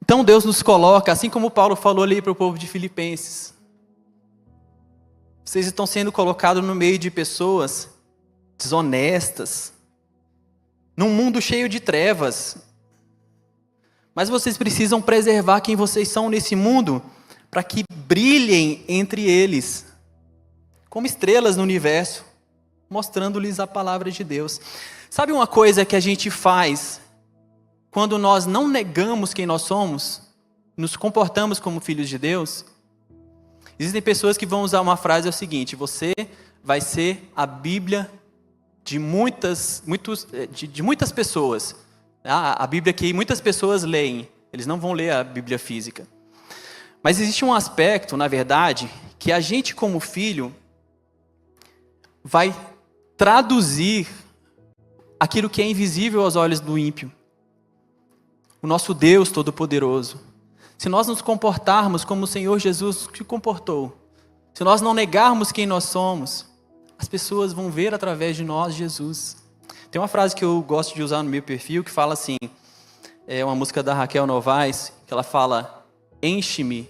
Então Deus nos coloca, assim como Paulo falou ali para o povo de Filipenses. Vocês estão sendo colocados no meio de pessoas desonestas, num mundo cheio de trevas. Mas vocês precisam preservar quem vocês são nesse mundo, para que brilhem entre eles, como estrelas no universo, mostrando-lhes a palavra de Deus. Sabe uma coisa que a gente faz quando nós não negamos quem nós somos, nos comportamos como filhos de Deus? Existem pessoas que vão usar uma frase, é o seguinte: você vai ser a Bíblia de muitas pessoas. A Bíblia que muitas pessoas leem, eles não vão ler a Bíblia física. Mas existe um aspecto, na verdade, que a gente como filho vai traduzir aquilo que é invisível aos olhos do ímpio. O nosso Deus Todo-Poderoso. Se nós nos comportarmos como o Senhor Jesus se comportou, se nós não negarmos quem nós somos, as pessoas vão ver através de nós Jesus. Tem uma frase que eu gosto de usar no meu perfil, que fala assim, é uma música da Raquel Novaes, que ela fala: enche-me,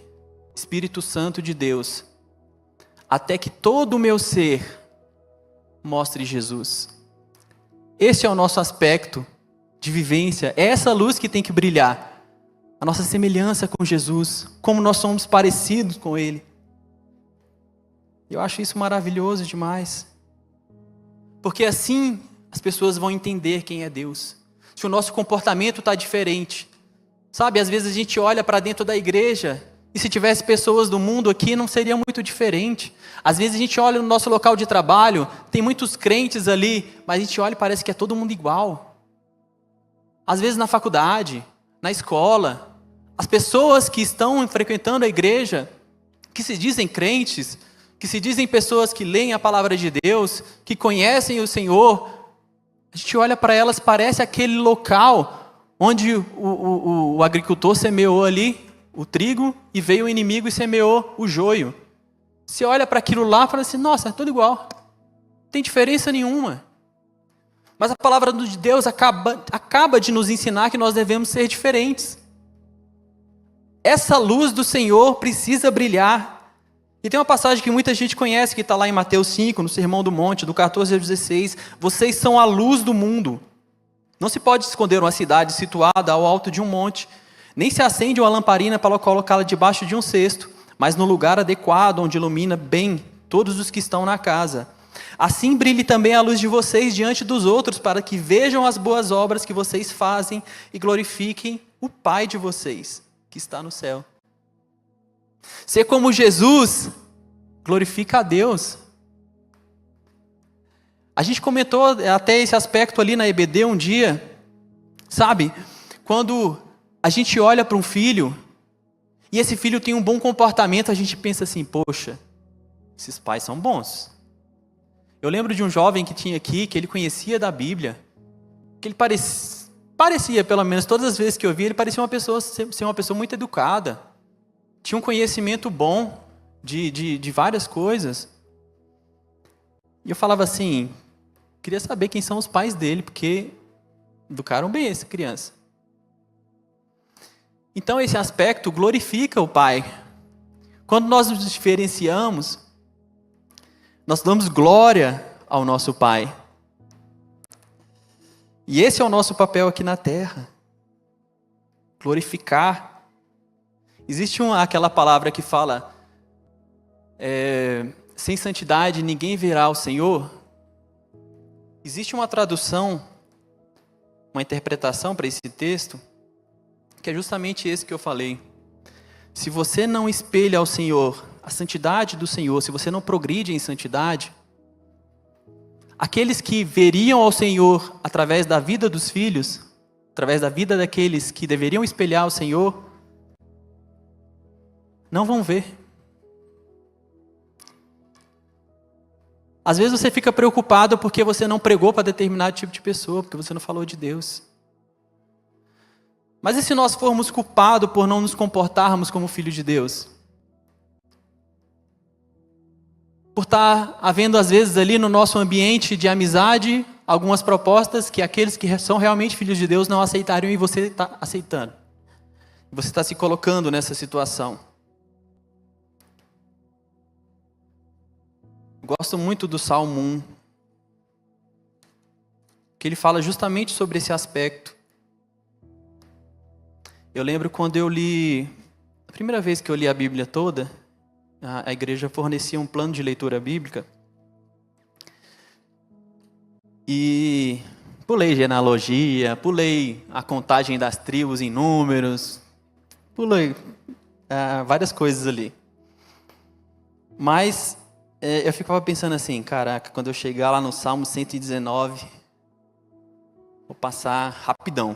Espírito Santo de Deus, até que todo o meu ser mostre Jesus. Esse é o nosso aspecto de vivência, é essa luz que tem que brilhar. A nossa semelhança com Jesus, como nós somos parecidos com Ele. Eu acho isso maravilhoso demais. Porque assim as pessoas vão entender quem é Deus. Se o nosso comportamento está diferente. Sabe, às vezes a gente olha para dentro da igreja, e se tivesse pessoas do mundo aqui, não seria muito diferente. Às vezes a gente olha no nosso local de trabalho, tem muitos crentes ali, mas a gente olha e parece que é todo mundo igual. Às vezes na faculdade, na escola, as pessoas que estão frequentando a igreja, que se dizem crentes, que se dizem pessoas que leem a palavra de Deus, que conhecem o Senhor, a gente olha para elas, parece aquele local onde o agricultor semeou ali o trigo e veio o inimigo e semeou o joio. Você olha para aquilo lá e fala assim: nossa, é tudo igual, não tem diferença nenhuma. Mas a palavra de Deus acaba de nos ensinar que nós devemos ser diferentes. Essa luz do Senhor precisa brilhar. E tem uma passagem que muita gente conhece, que está lá em Mateus 5, no Sermão do Monte, do 14 ao 16. Vocês são a luz do mundo. Não se pode esconder uma cidade situada ao alto de um monte, nem se acende uma lamparina para colocá-la debaixo de um cesto, mas no lugar adequado, onde ilumina bem todos os que estão na casa. Assim brilhe também a luz de vocês diante dos outros, para que vejam as boas obras que vocês fazem e glorifiquem o Pai de vocês, que está no céu. Ser como Jesus glorifica a Deus. A gente comentou até esse aspecto ali na EBD um dia, sabe? Quando a gente olha para um filho, e esse filho tem um bom comportamento, a gente pensa assim: poxa, esses pais são bons. Eu lembro de um jovem que tinha aqui, que ele conhecia da Bíblia, que ele parecia, pelo menos todas as vezes que eu vi, ele parecia ser uma pessoa muito educada, tinha um conhecimento bom de várias coisas. E eu falava assim, queria saber quem são os pais dele, porque educaram bem essa criança. Então esse aspecto glorifica o Pai. Quando nós nos diferenciamos, nós damos glória ao nosso Pai. E esse é o nosso papel aqui na terra. Glorificar. Existe aquela palavra que fala, sem santidade ninguém verá o Senhor. Existe uma tradução, uma interpretação para esse texto, que é justamente esse que eu falei. Se você não espelha ao Senhor a santidade do Senhor, se você não progride em santidade, aqueles que veriam ao Senhor através da vida dos filhos, através da vida daqueles que deveriam espelhar o Senhor, não vão ver. Às vezes você fica preocupado porque você não pregou para determinado tipo de pessoa, porque você não falou de Deus. Mas e se nós formos culpados por não nos comportarmos como filho de Deus? Por estar havendo às vezes ali no nosso ambiente de amizade, algumas propostas que aqueles que são realmente filhos de Deus não aceitariam e você está aceitando. Você está se colocando nessa situação. Gosto muito do Salmo 1, que ele fala justamente sobre esse aspecto. Eu lembro quando eu li, a primeira vez que eu li a Bíblia toda, a igreja fornecia um plano de leitura bíblica, e pulei genealogia, pulei a contagem das tribos em números, pulei várias coisas ali. Mas eu ficava pensando assim, caraca, quando eu chegar lá no Salmo 119, vou passar rapidão.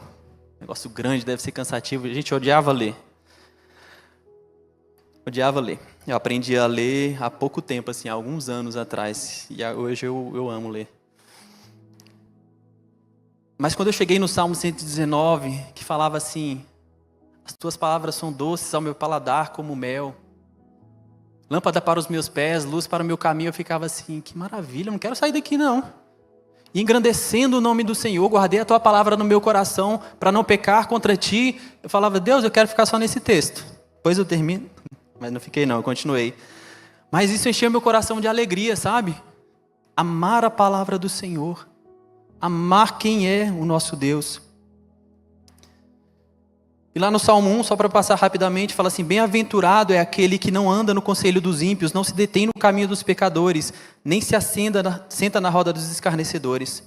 Negócio grande, deve ser cansativo. A gente odiava ler. Eu aprendi a ler há pouco tempo, assim, há alguns anos atrás. E hoje eu amo ler. Mas quando eu cheguei no Salmo 119, que falava assim: as tuas palavras são doces ao meu paladar como mel, lâmpada para os meus pés, luz para o meu caminho, eu ficava assim, que maravilha, eu não quero sair daqui não. E engrandecendo o nome do Senhor, guardei a tua palavra no meu coração para não pecar contra ti. Eu falava, Deus, eu quero ficar só nesse texto. Depois eu termino, mas não fiquei não, eu continuei. Mas isso encheu meu coração de alegria, sabe? Amar a palavra do Senhor. Amar quem é o nosso Deus. E lá no Salmo 1, só para passar rapidamente, fala assim, bem-aventurado é aquele que não anda no conselho dos ímpios, não se detém no caminho dos pecadores, nem se senta na roda dos escarnecedores.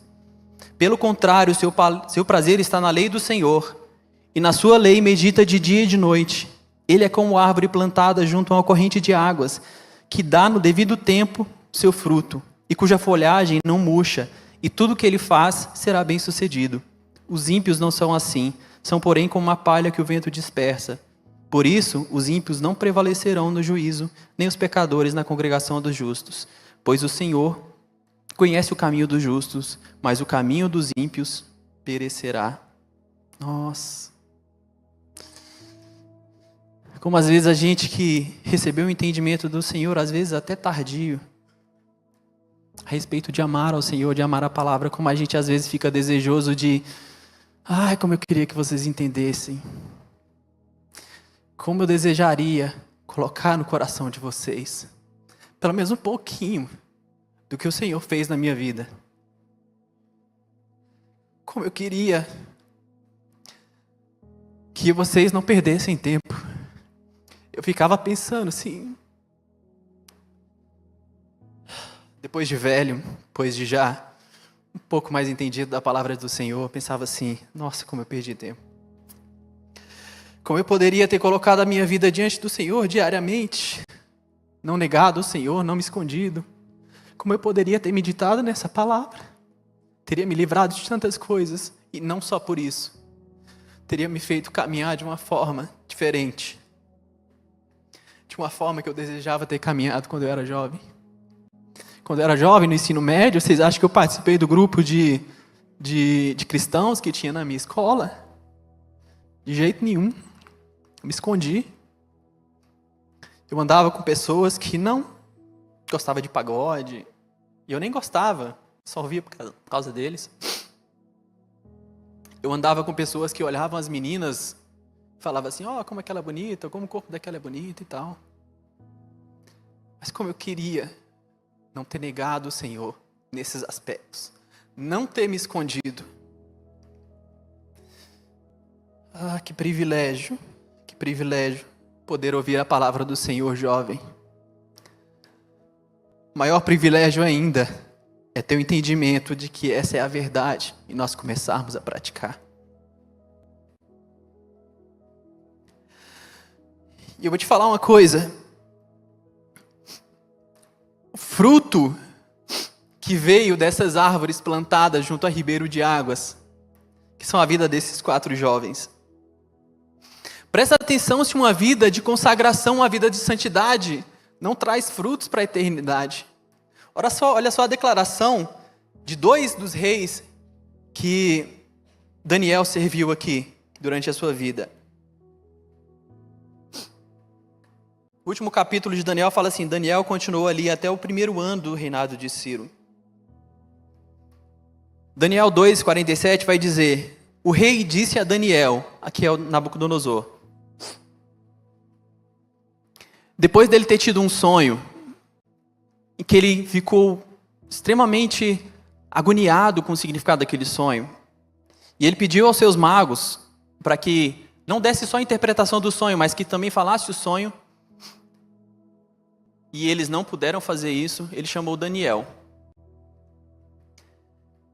Pelo contrário, seu prazer está na lei do Senhor, e na sua lei medita de dia e de noite. Ele é como árvore plantada junto a uma corrente de águas, que dá no devido tempo seu fruto, e cuja folhagem não murcha, e tudo que ele faz será bem sucedido. Os ímpios não são assim, são porém como uma palha que o vento dispersa. Por isso, os ímpios não prevalecerão no juízo, nem os pecadores na congregação dos justos. Pois o Senhor conhece o caminho dos justos, mas o caminho dos ímpios perecerá. Nossa. Como às vezes a gente que recebeu o entendimento do Senhor, às vezes até tardio, a respeito de amar ao Senhor, de amar a palavra, como a gente às vezes fica desejoso de... Ai, como eu queria que vocês entendessem. Como eu desejaria colocar no coração de vocês, pelo menos um pouquinho, do que o Senhor fez na minha vida. Como eu queria que vocês não perdessem tempo. Eu ficava pensando assim, depois de velho, depois de já um pouco mais entendido da palavra do Senhor, eu pensava assim, nossa, como eu perdi tempo. Como eu poderia ter colocado a minha vida diante do Senhor diariamente, não negado o Senhor, não me escondido. Como eu poderia ter meditado nessa palavra, teria me livrado de tantas coisas, e não só por isso, teria me feito caminhar de uma forma diferente, de uma forma que eu desejava ter caminhado quando eu era jovem. Quando eu era jovem, no ensino médio, vocês acham que eu participei do grupo de cristãos que tinha na minha escola? De jeito nenhum. Eu me escondi. Eu andava com pessoas que não gostavam de pagode. E eu nem gostava, só ouvia por causa deles. Eu andava com pessoas que olhavam as meninas, falavam assim, ó, como aquela é bonita, como o corpo daquela é bonito e tal. Mas como eu queria não ter negado o Senhor nesses aspectos. Não ter me escondido. Ah, que privilégio poder ouvir a palavra do Senhor, jovem. Maior privilégio ainda é ter o entendimento de que essa é a verdade e nós começarmos a praticar. E eu vou te falar uma coisa. O fruto que veio dessas árvores plantadas junto a ribeiro de águas, que são a vida desses 4 jovens. Presta atenção se uma vida de consagração, uma vida de santidade, não traz frutos para a eternidade. Olha só a declaração de 2 dos reis que Daniel serviu aqui durante a sua vida. O último capítulo de Daniel fala assim: Daniel continuou ali até o 1º ano do reinado de Ciro. Daniel 2:47 vai dizer: o rei disse a Daniel, aqui é o Nabucodonosor, depois dele ter tido um sonho, em que ele ficou extremamente agoniado com o significado daquele sonho, e ele pediu aos seus magos para que não desse só a interpretação do sonho, mas que também falasse o sonho, e eles não puderam fazer isso. Ele chamou Daniel.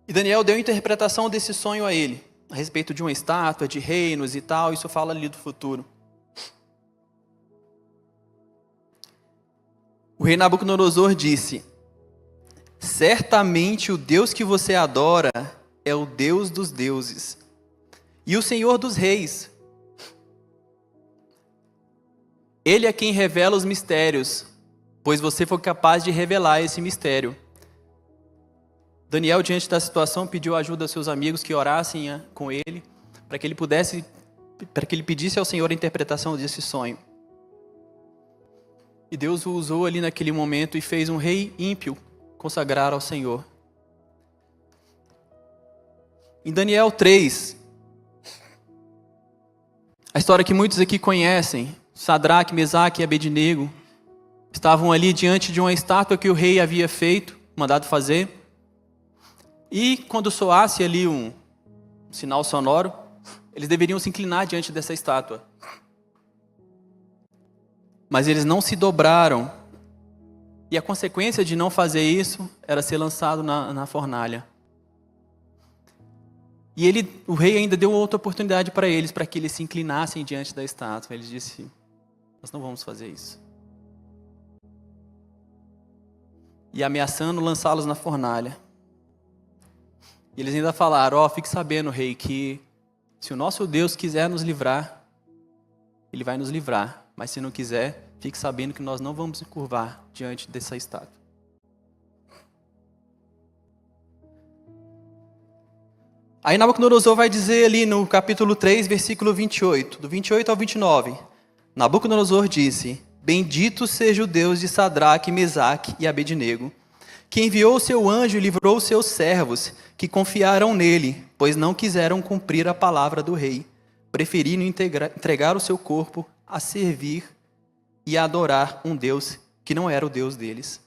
E Daniel deu a interpretação desse sonho a ele, a respeito de uma estátua, de reinos e tal. Isso fala ali do futuro. O rei Nabucodonosor disse: certamente o Deus que você adora é o Deus dos deuses e o Senhor dos reis. Ele é quem revela os mistérios, pois você foi capaz de revelar esse mistério. Daniel, diante da situação, pediu ajuda aos seus amigos que orassem com ele, para que ele pedisse ao Senhor a interpretação desse sonho. E Deus o usou ali naquele momento e fez um rei ímpio consagrar ao Senhor. Em Daniel 3, a história que muitos aqui conhecem, Sadraque, Mesaque e Abednego estavam ali diante de uma estátua que o rei havia mandado fazer. E quando soasse ali um sinal sonoro, eles deveriam se inclinar diante dessa estátua. Mas eles não se dobraram. E a consequência de não fazer isso era ser lançado na fornalha. E o rei ainda deu outra oportunidade para eles, para que eles se inclinassem diante da estátua. Ele disse: nós não vamos fazer isso. E ameaçando lançá-los na fornalha. E eles ainda falaram: fique sabendo, rei, que se o nosso Deus quiser nos livrar, Ele vai nos livrar. Mas se não quiser, fique sabendo que nós não vamos nos curvar diante dessa estátua. Aí Nabucodonosor vai dizer ali no capítulo 3, versículo 28, do 28 ao 29. Nabucodonosor disse: bendito seja o Deus de Sadraque, Mesaque e Abednego, que enviou o seu anjo e livrou os seus servos, que confiaram nele, pois não quiseram cumprir a palavra do rei, preferindo entregar o seu corpo a servir e a adorar um Deus que não era o Deus deles.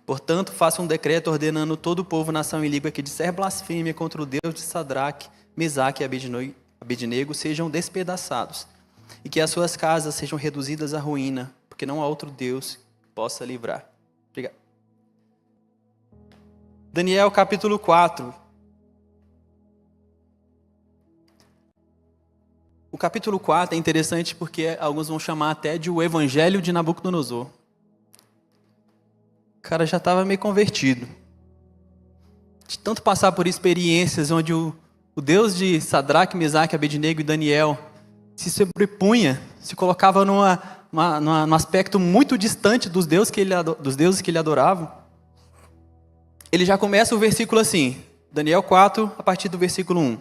Portanto, faça um decreto ordenando todo o povo, nação e língua que disser blasfêmia contra o Deus de Sadraque, Mesaque e Abednego sejam despedaçados, e que as suas casas sejam reduzidas à ruína, porque não há outro Deus que possa livrar. Obrigado. Daniel capítulo 4. O capítulo 4 é interessante porque alguns vão chamar até de o Evangelho de Nabucodonosor. O cara já estava meio convertido. De tanto passar por experiências onde o Deus de Sadraque, Mesaque, Abednego e Daniel se sobrepunha, se colocava num aspecto muito distante dos deuses que ele adorava. Ele já começa o versículo assim, Daniel 4, a partir do versículo 1.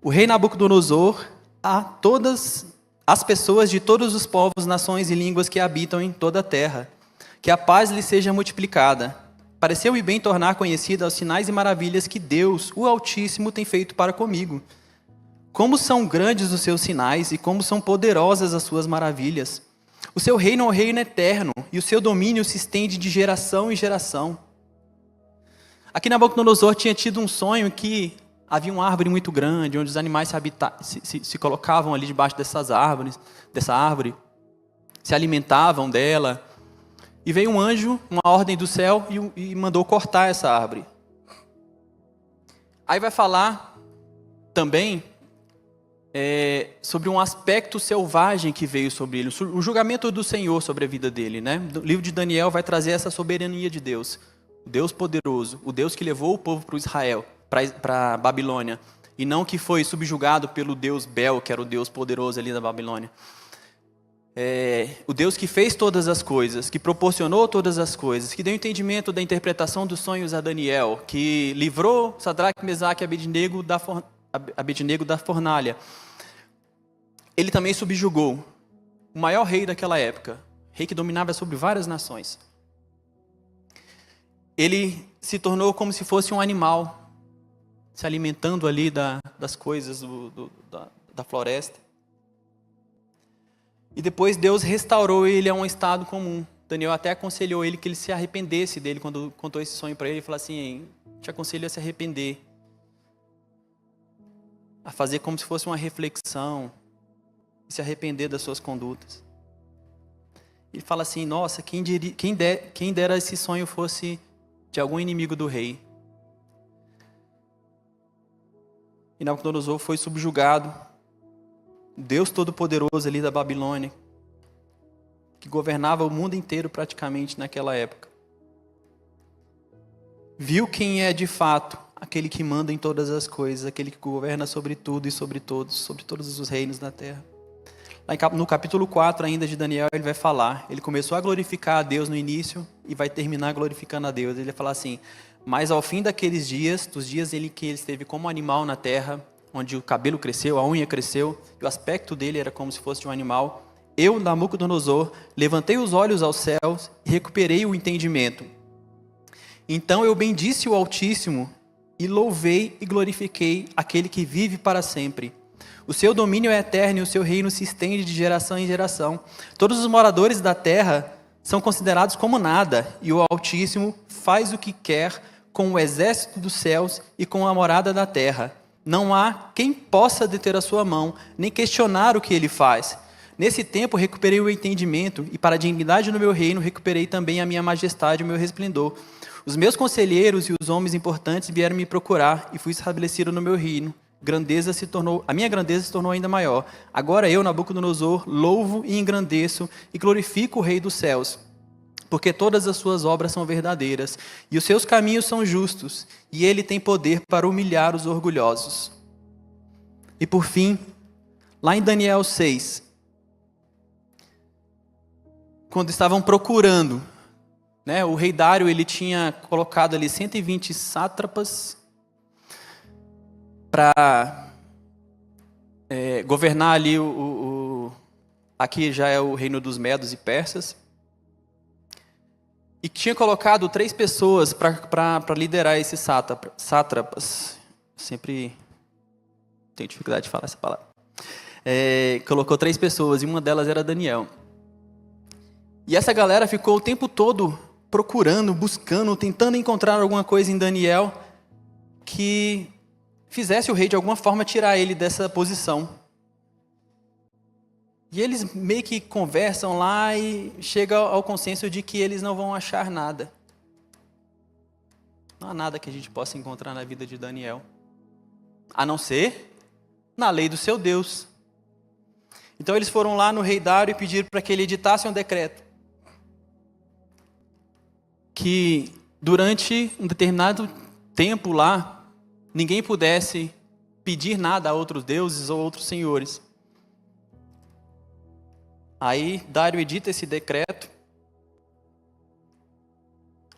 O rei Nabucodonosor a todas as pessoas de todos os povos, nações e línguas que habitam em toda a terra, que a paz lhe seja multiplicada. Pareceu-me bem tornar conhecida os sinais e maravilhas que Deus, o Altíssimo, tem feito para comigo. Como são grandes os seus sinais e como são poderosas as suas maravilhas. O seu reino é um reino eterno e o seu domínio se estende de geração em geração. Aqui Nabucodonosor tinha tido um sonho que havia uma árvore muito grande, onde os animais se colocavam ali debaixo dessa árvore, se alimentavam dela. E veio um anjo, uma ordem do céu, e mandou cortar essa árvore. Aí vai falar também sobre um aspecto selvagem que veio sobre ele, o julgamento do Senhor sobre a vida dele, né? O livro de Daniel vai trazer essa soberania de Deus, o Deus poderoso, o Deus que levou o povo para Israel, para a Babilônia, e não que foi subjugado pelo Deus Bel, que era o Deus poderoso ali da Babilônia. o Deus que fez todas as coisas, que proporcionou todas as coisas, que deu entendimento da interpretação dos sonhos a Daniel, que livrou Sadraque, Mesaque e Abednego da fornalha, ele também subjugou o maior rei daquela época, rei que dominava sobre várias nações. Ele se tornou como se fosse um animal, se alimentando ali das coisas da floresta. E depois Deus restaurou ele a um estado comum. Daniel até aconselhou ele que ele se arrependesse dele quando contou esse sonho para ele. Ele falou assim, te aconselho a se arrepender. A fazer como se fosse uma reflexão. E se arrepender das suas condutas. Ele fala assim, nossa, quem dera esse sonho fosse de algum inimigo do rei. E Nabucodonosor foi subjugado. Deus Todo-Poderoso ali da Babilônia, que governava o mundo inteiro praticamente naquela época, viu quem é de fato aquele que manda em todas as coisas, aquele que governa sobre tudo e sobre todos, sobre todos os reinos da terra. Lá no capítulo 4 ainda de Daniel, ele vai falar, ele começou a glorificar a Deus no início e vai terminar glorificando a Deus. Ele vai falar assim, mas ao fim daqueles dias, dos dias que ele esteve como animal na terra, onde o cabelo cresceu, a unha cresceu, e o aspecto dele era como se fosse de um animal, eu, Nabucodonosor, levantei os olhos aos céus e recuperei o entendimento. Então eu bendisse o Altíssimo e louvei e glorifiquei aquele que vive para sempre. O seu domínio é eterno e o seu reino se estende de geração em geração. Todos os moradores da terra são considerados como nada, e o Altíssimo faz o que quer com o exército dos céus e com a morada da terra. Não há quem possa deter a sua mão, nem questionar o que ele faz. Nesse tempo recuperei o entendimento, e para a dignidade do meu reino recuperei também a minha majestade e o meu resplendor. Os meus conselheiros e os homens importantes vieram me procurar, e fui estabelecido no meu reino. A minha grandeza se tornou ainda maior. Agora eu, Nabucodonosor, louvo e engrandeço e glorifico o Rei dos céus, porque todas as suas obras são verdadeiras, e os seus caminhos são justos, e ele tem poder para humilhar os orgulhosos. E por fim, lá em Daniel 6, quando estavam procurando, o rei Dário, ele tinha colocado ali 120 sátrapas para governar ali aqui já é o reino dos Medos e Persas, e tinha colocado 3 pessoas para liderar esses sátrapas. Sempre tenho dificuldade de falar essa palavra. Colocou 3 pessoas, e uma delas era Daniel. E essa galera ficou o tempo todo procurando, buscando, tentando encontrar alguma coisa em Daniel que fizesse o rei de alguma forma tirar ele dessa posição. E eles meio que conversam lá e chegam ao consenso de que eles não vão achar nada. Não há nada que a gente possa encontrar na vida de Daniel, a não ser na lei do seu Deus. Então eles foram lá no rei Dário e pediram para que ele editasse um decreto que durante um determinado tempo lá, ninguém pudesse pedir nada a outros deuses ou outros senhores. Aí Dário edita esse decreto,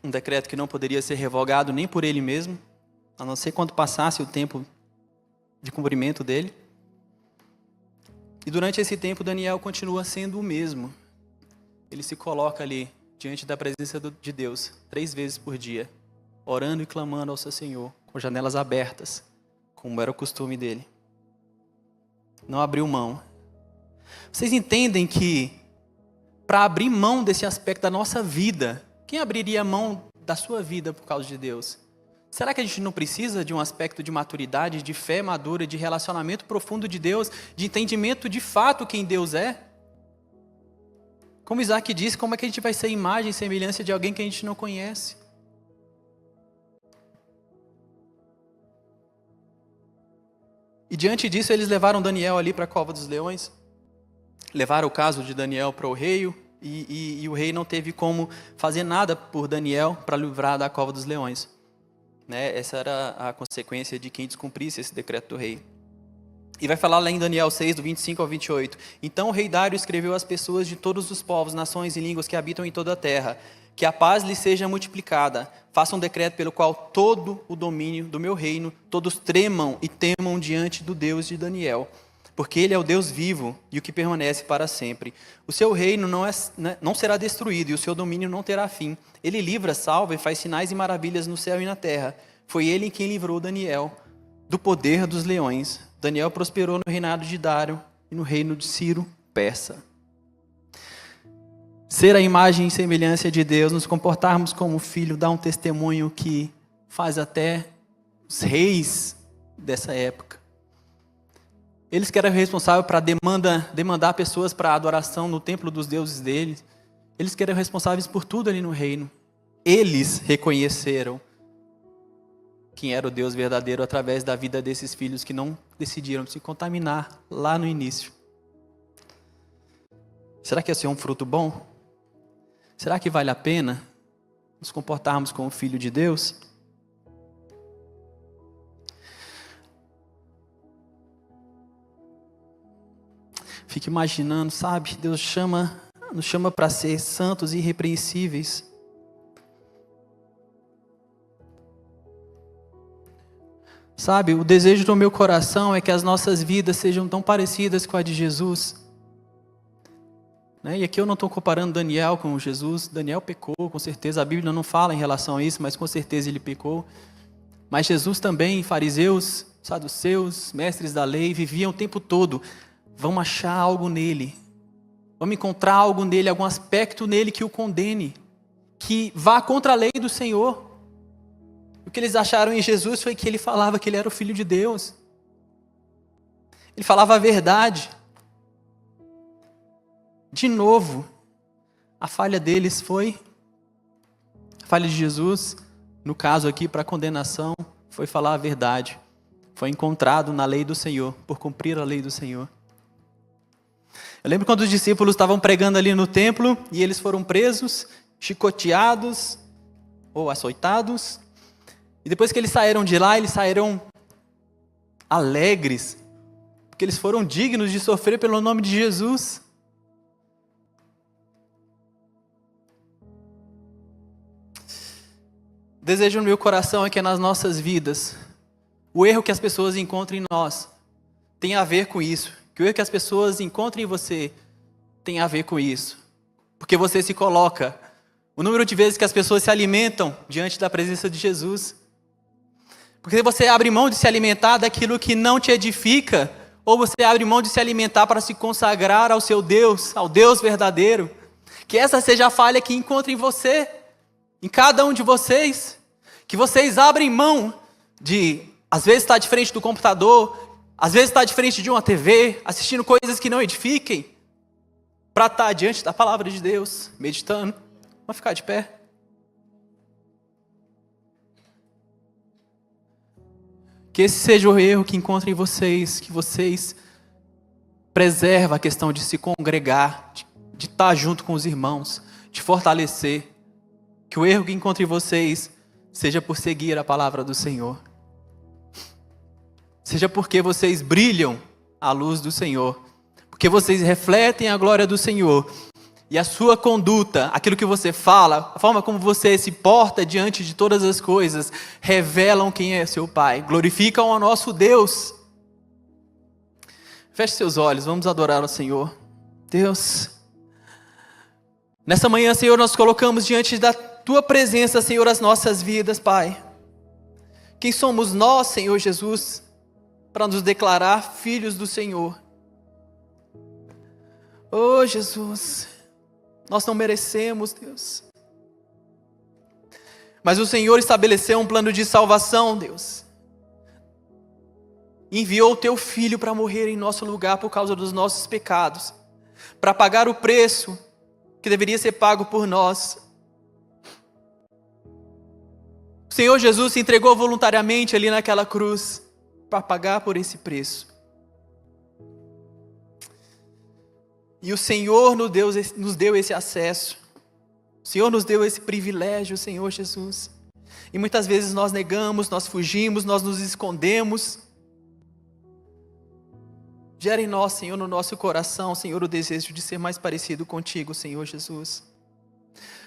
um decreto que não poderia ser revogado nem por ele mesmo, a não ser quando passasse o tempo de cumprimento dele. E durante esse tempo Daniel continua sendo o mesmo. Ele se coloca ali diante da presença de Deus 3 vezes por dia, orando e clamando ao seu Senhor, com janelas abertas, como era o costume dele. Não abriu mão. Vocês entendem que, para abrir mão desse aspecto da nossa vida, quem abriria mão da sua vida por causa de Deus? Será que a gente não precisa de um aspecto de maturidade, de fé madura, de relacionamento profundo de Deus, de entendimento de fato quem Deus é? Como Isaac disse, como é que a gente vai ser imagem e semelhança de alguém que a gente não conhece? E diante disso, eles levaram Daniel ali para a cova dos leões, levaram o caso de Daniel para o rei, e o rei não teve como fazer nada por Daniel para livrar da cova dos leões. Essa era a consequência de quem descumprisse esse decreto do rei. E vai falar lá em Daniel 6, do 25 ao 28. Então o rei Dário escreveu às pessoas de todos os povos, nações e línguas que habitam em toda a terra: que a paz lhes seja multiplicada. Faça um decreto pelo qual todo o domínio do meu reino, todos tremam e temam diante do Deus de Daniel. Porque ele é o Deus vivo e o que permanece para sempre. O seu reino não será destruído e o seu domínio não terá fim. Ele livra, salva e faz sinais e maravilhas no céu e na terra. Foi ele quem livrou Daniel do poder dos leões. Daniel prosperou no reinado de Dário e no reino de Ciro, persa. Ser a imagem e semelhança de Deus, nos comportarmos como filho, dá um testemunho que faz até os reis dessa época. Eles que eram responsáveis para demandar pessoas para a adoração no templo dos deuses deles. Eles que eram responsáveis por tudo ali no reino. Eles reconheceram quem era o Deus verdadeiro através da vida desses filhos que não decidiram se contaminar lá no início. Será que esse é um fruto bom? Será que vale a pena nos comportarmos como filho de Deus? Fique imaginando, sabe? Deus nos chama para ser santos e irrepreensíveis. Sabe, o desejo do meu coração é que as nossas vidas sejam tão parecidas com a de Jesus. E aqui eu não estou comparando Daniel com Jesus. Daniel pecou, com certeza. A Bíblia não fala em relação a isso, mas com certeza ele pecou. Mas Jesus também, fariseus, saduceus, mestres da lei, viviam o tempo todo. Vamos achar algo nele. Vamos encontrar algo nele, algum aspecto nele que o condene. Que vá contra a lei do Senhor. O que eles acharam em Jesus foi que ele falava que ele era o Filho de Deus. Ele falava a verdade. De novo, a falha deles foi, a falha de Jesus, no caso aqui para condenação, foi falar a verdade. Foi encontrado na lei do Senhor, por cumprir a lei do Senhor. Eu lembro quando os discípulos estavam pregando ali no templo e eles foram presos, chicoteados ou açoitados. E depois que eles saíram de lá, eles saíram alegres, porque eles foram dignos de sofrer pelo nome de Jesus. O desejo no meu coração é que nas nossas vidas, o erro que as pessoas encontram em nós tem a ver com isso. Que o erro que as pessoas encontram em você tem a ver com isso. Porque você se coloca. O número de vezes que as pessoas se alimentam diante da presença de Jesus. Porque você abre mão de se alimentar daquilo que não te edifica, ou você abre mão de se alimentar para se consagrar ao seu Deus, ao Deus verdadeiro. Que essa seja a falha que encontra em você, em cada um de vocês. Que vocês abrem mão de, às vezes, estar de frente do computador, às vezes estar de frente de uma TV, assistindo coisas que não edifiquem, para estar diante da palavra de Deus, meditando. Vamos ficar de pé. Que esse seja o erro que encontra em vocês, que vocês preservam a questão de se congregar, de estar junto com os irmãos, de fortalecer. Que o erro que encontra em vocês seja por seguir a palavra do Senhor. Seja porque vocês brilham à luz do Senhor, porque vocês refletem a glória do Senhor. E a sua conduta, aquilo que você fala, a forma como você se porta diante de todas as coisas, revelam quem é seu Pai, glorificam ao nosso Deus. Feche seus olhos, vamos adorar ao Senhor. Deus, nessa manhã, Senhor, nós colocamos diante da Tua presença, Senhor, as nossas vidas, Pai. Quem somos nós, Senhor Jesus, para nos declarar filhos do Senhor? Oh, Jesus, nós não merecemos, Deus. Mas o Senhor estabeleceu um plano de salvação, Deus. Enviou o Teu Filho para morrer em nosso lugar por causa dos nossos pecados, para pagar o preço que deveria ser pago por nós. O Senhor Jesus se entregou voluntariamente ali naquela cruz para pagar por esse preço. E o Senhor nos deu esse acesso. O Senhor nos deu esse privilégio, Senhor Jesus. E muitas vezes nós negamos, nós fugimos, nós nos escondemos. Gera em nós, Senhor, no nosso coração, Senhor, o desejo de ser mais parecido contigo, Senhor Jesus.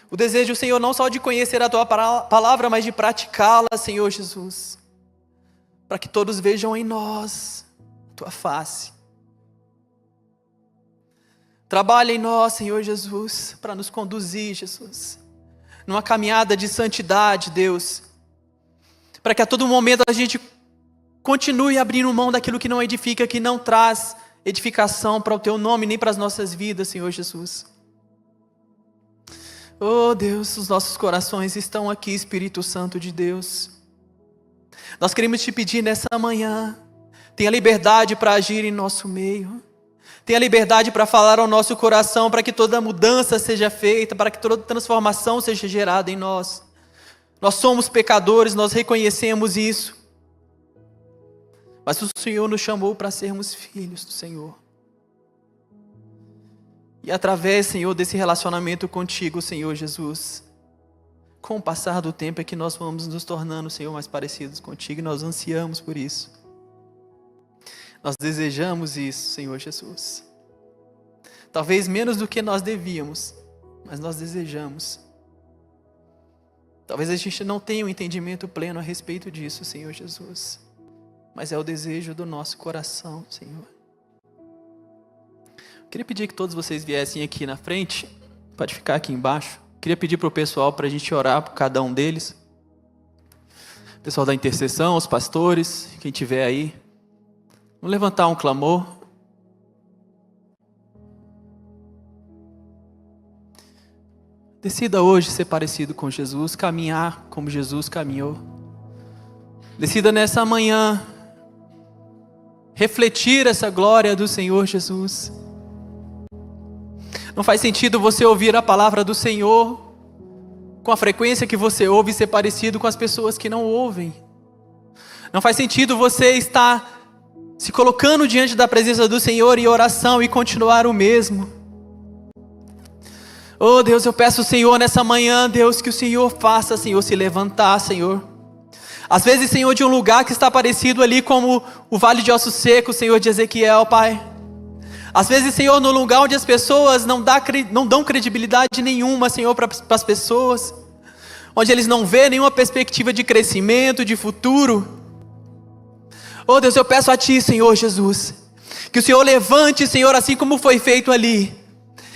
O desejo, Senhor, não só de conhecer a Tua palavra, mas de praticá-la, Senhor Jesus. Para que todos vejam em nós a Tua face. Trabalha em nós, Senhor Jesus, para nos conduzir, Jesus, numa caminhada de santidade, Deus. Para que a todo momento a gente continue abrindo mão daquilo que não edifica, que não traz edificação para o Teu nome, nem para as nossas vidas, Senhor Jesus. Oh Deus, os nossos corações estão aqui, Espírito Santo de Deus. Nós queremos Te pedir nessa manhã, tenha liberdade para agir em nosso meio. Tenha liberdade para falar ao nosso coração, para que toda mudança seja feita, para que toda transformação seja gerada em nós. Nós somos pecadores, nós reconhecemos isso. Mas o Senhor nos chamou para sermos filhos do Senhor. E através, Senhor, desse relacionamento contigo, Senhor Jesus, com o passar do tempo é que nós vamos nos tornando, Senhor, mais parecidos contigo, e nós ansiamos por isso. Nós desejamos isso, Senhor Jesus. Talvez menos do que nós devíamos, mas nós desejamos. Talvez a gente não tenha um entendimento pleno a respeito disso, Senhor Jesus. Mas é o desejo do nosso coração, Senhor. Eu queria pedir que todos vocês viessem aqui na frente. Pode ficar aqui embaixo. Eu queria pedir para o pessoal para a gente orar por cada um deles. O pessoal da intercessão, os pastores, quem tiver aí. Vamos levantar um clamor. Decida hoje ser parecido com Jesus, caminhar como Jesus caminhou. Decida nessa manhã refletir essa glória do Senhor Jesus. Não faz sentido você ouvir a palavra do Senhor com a frequência que você ouve e ser parecido com as pessoas que não ouvem. Não faz sentido você estar se colocando diante da presença do Senhor em oração e continuar o mesmo. Oh Deus, eu peço, Senhor, nessa manhã, Deus, que o Senhor faça, Senhor, se levantar, Senhor. Às vezes, Senhor, de um lugar que está parecido ali como o vale de ossos secos, Senhor, de Ezequiel, Pai. Às vezes, Senhor, no lugar onde as pessoas não dão credibilidade nenhuma, Senhor, para as pessoas. Onde eles não vêem nenhuma perspectiva de crescimento, de futuro. Oh Deus, eu peço a Ti, Senhor Jesus, que o Senhor levante, Senhor, assim como foi feito ali,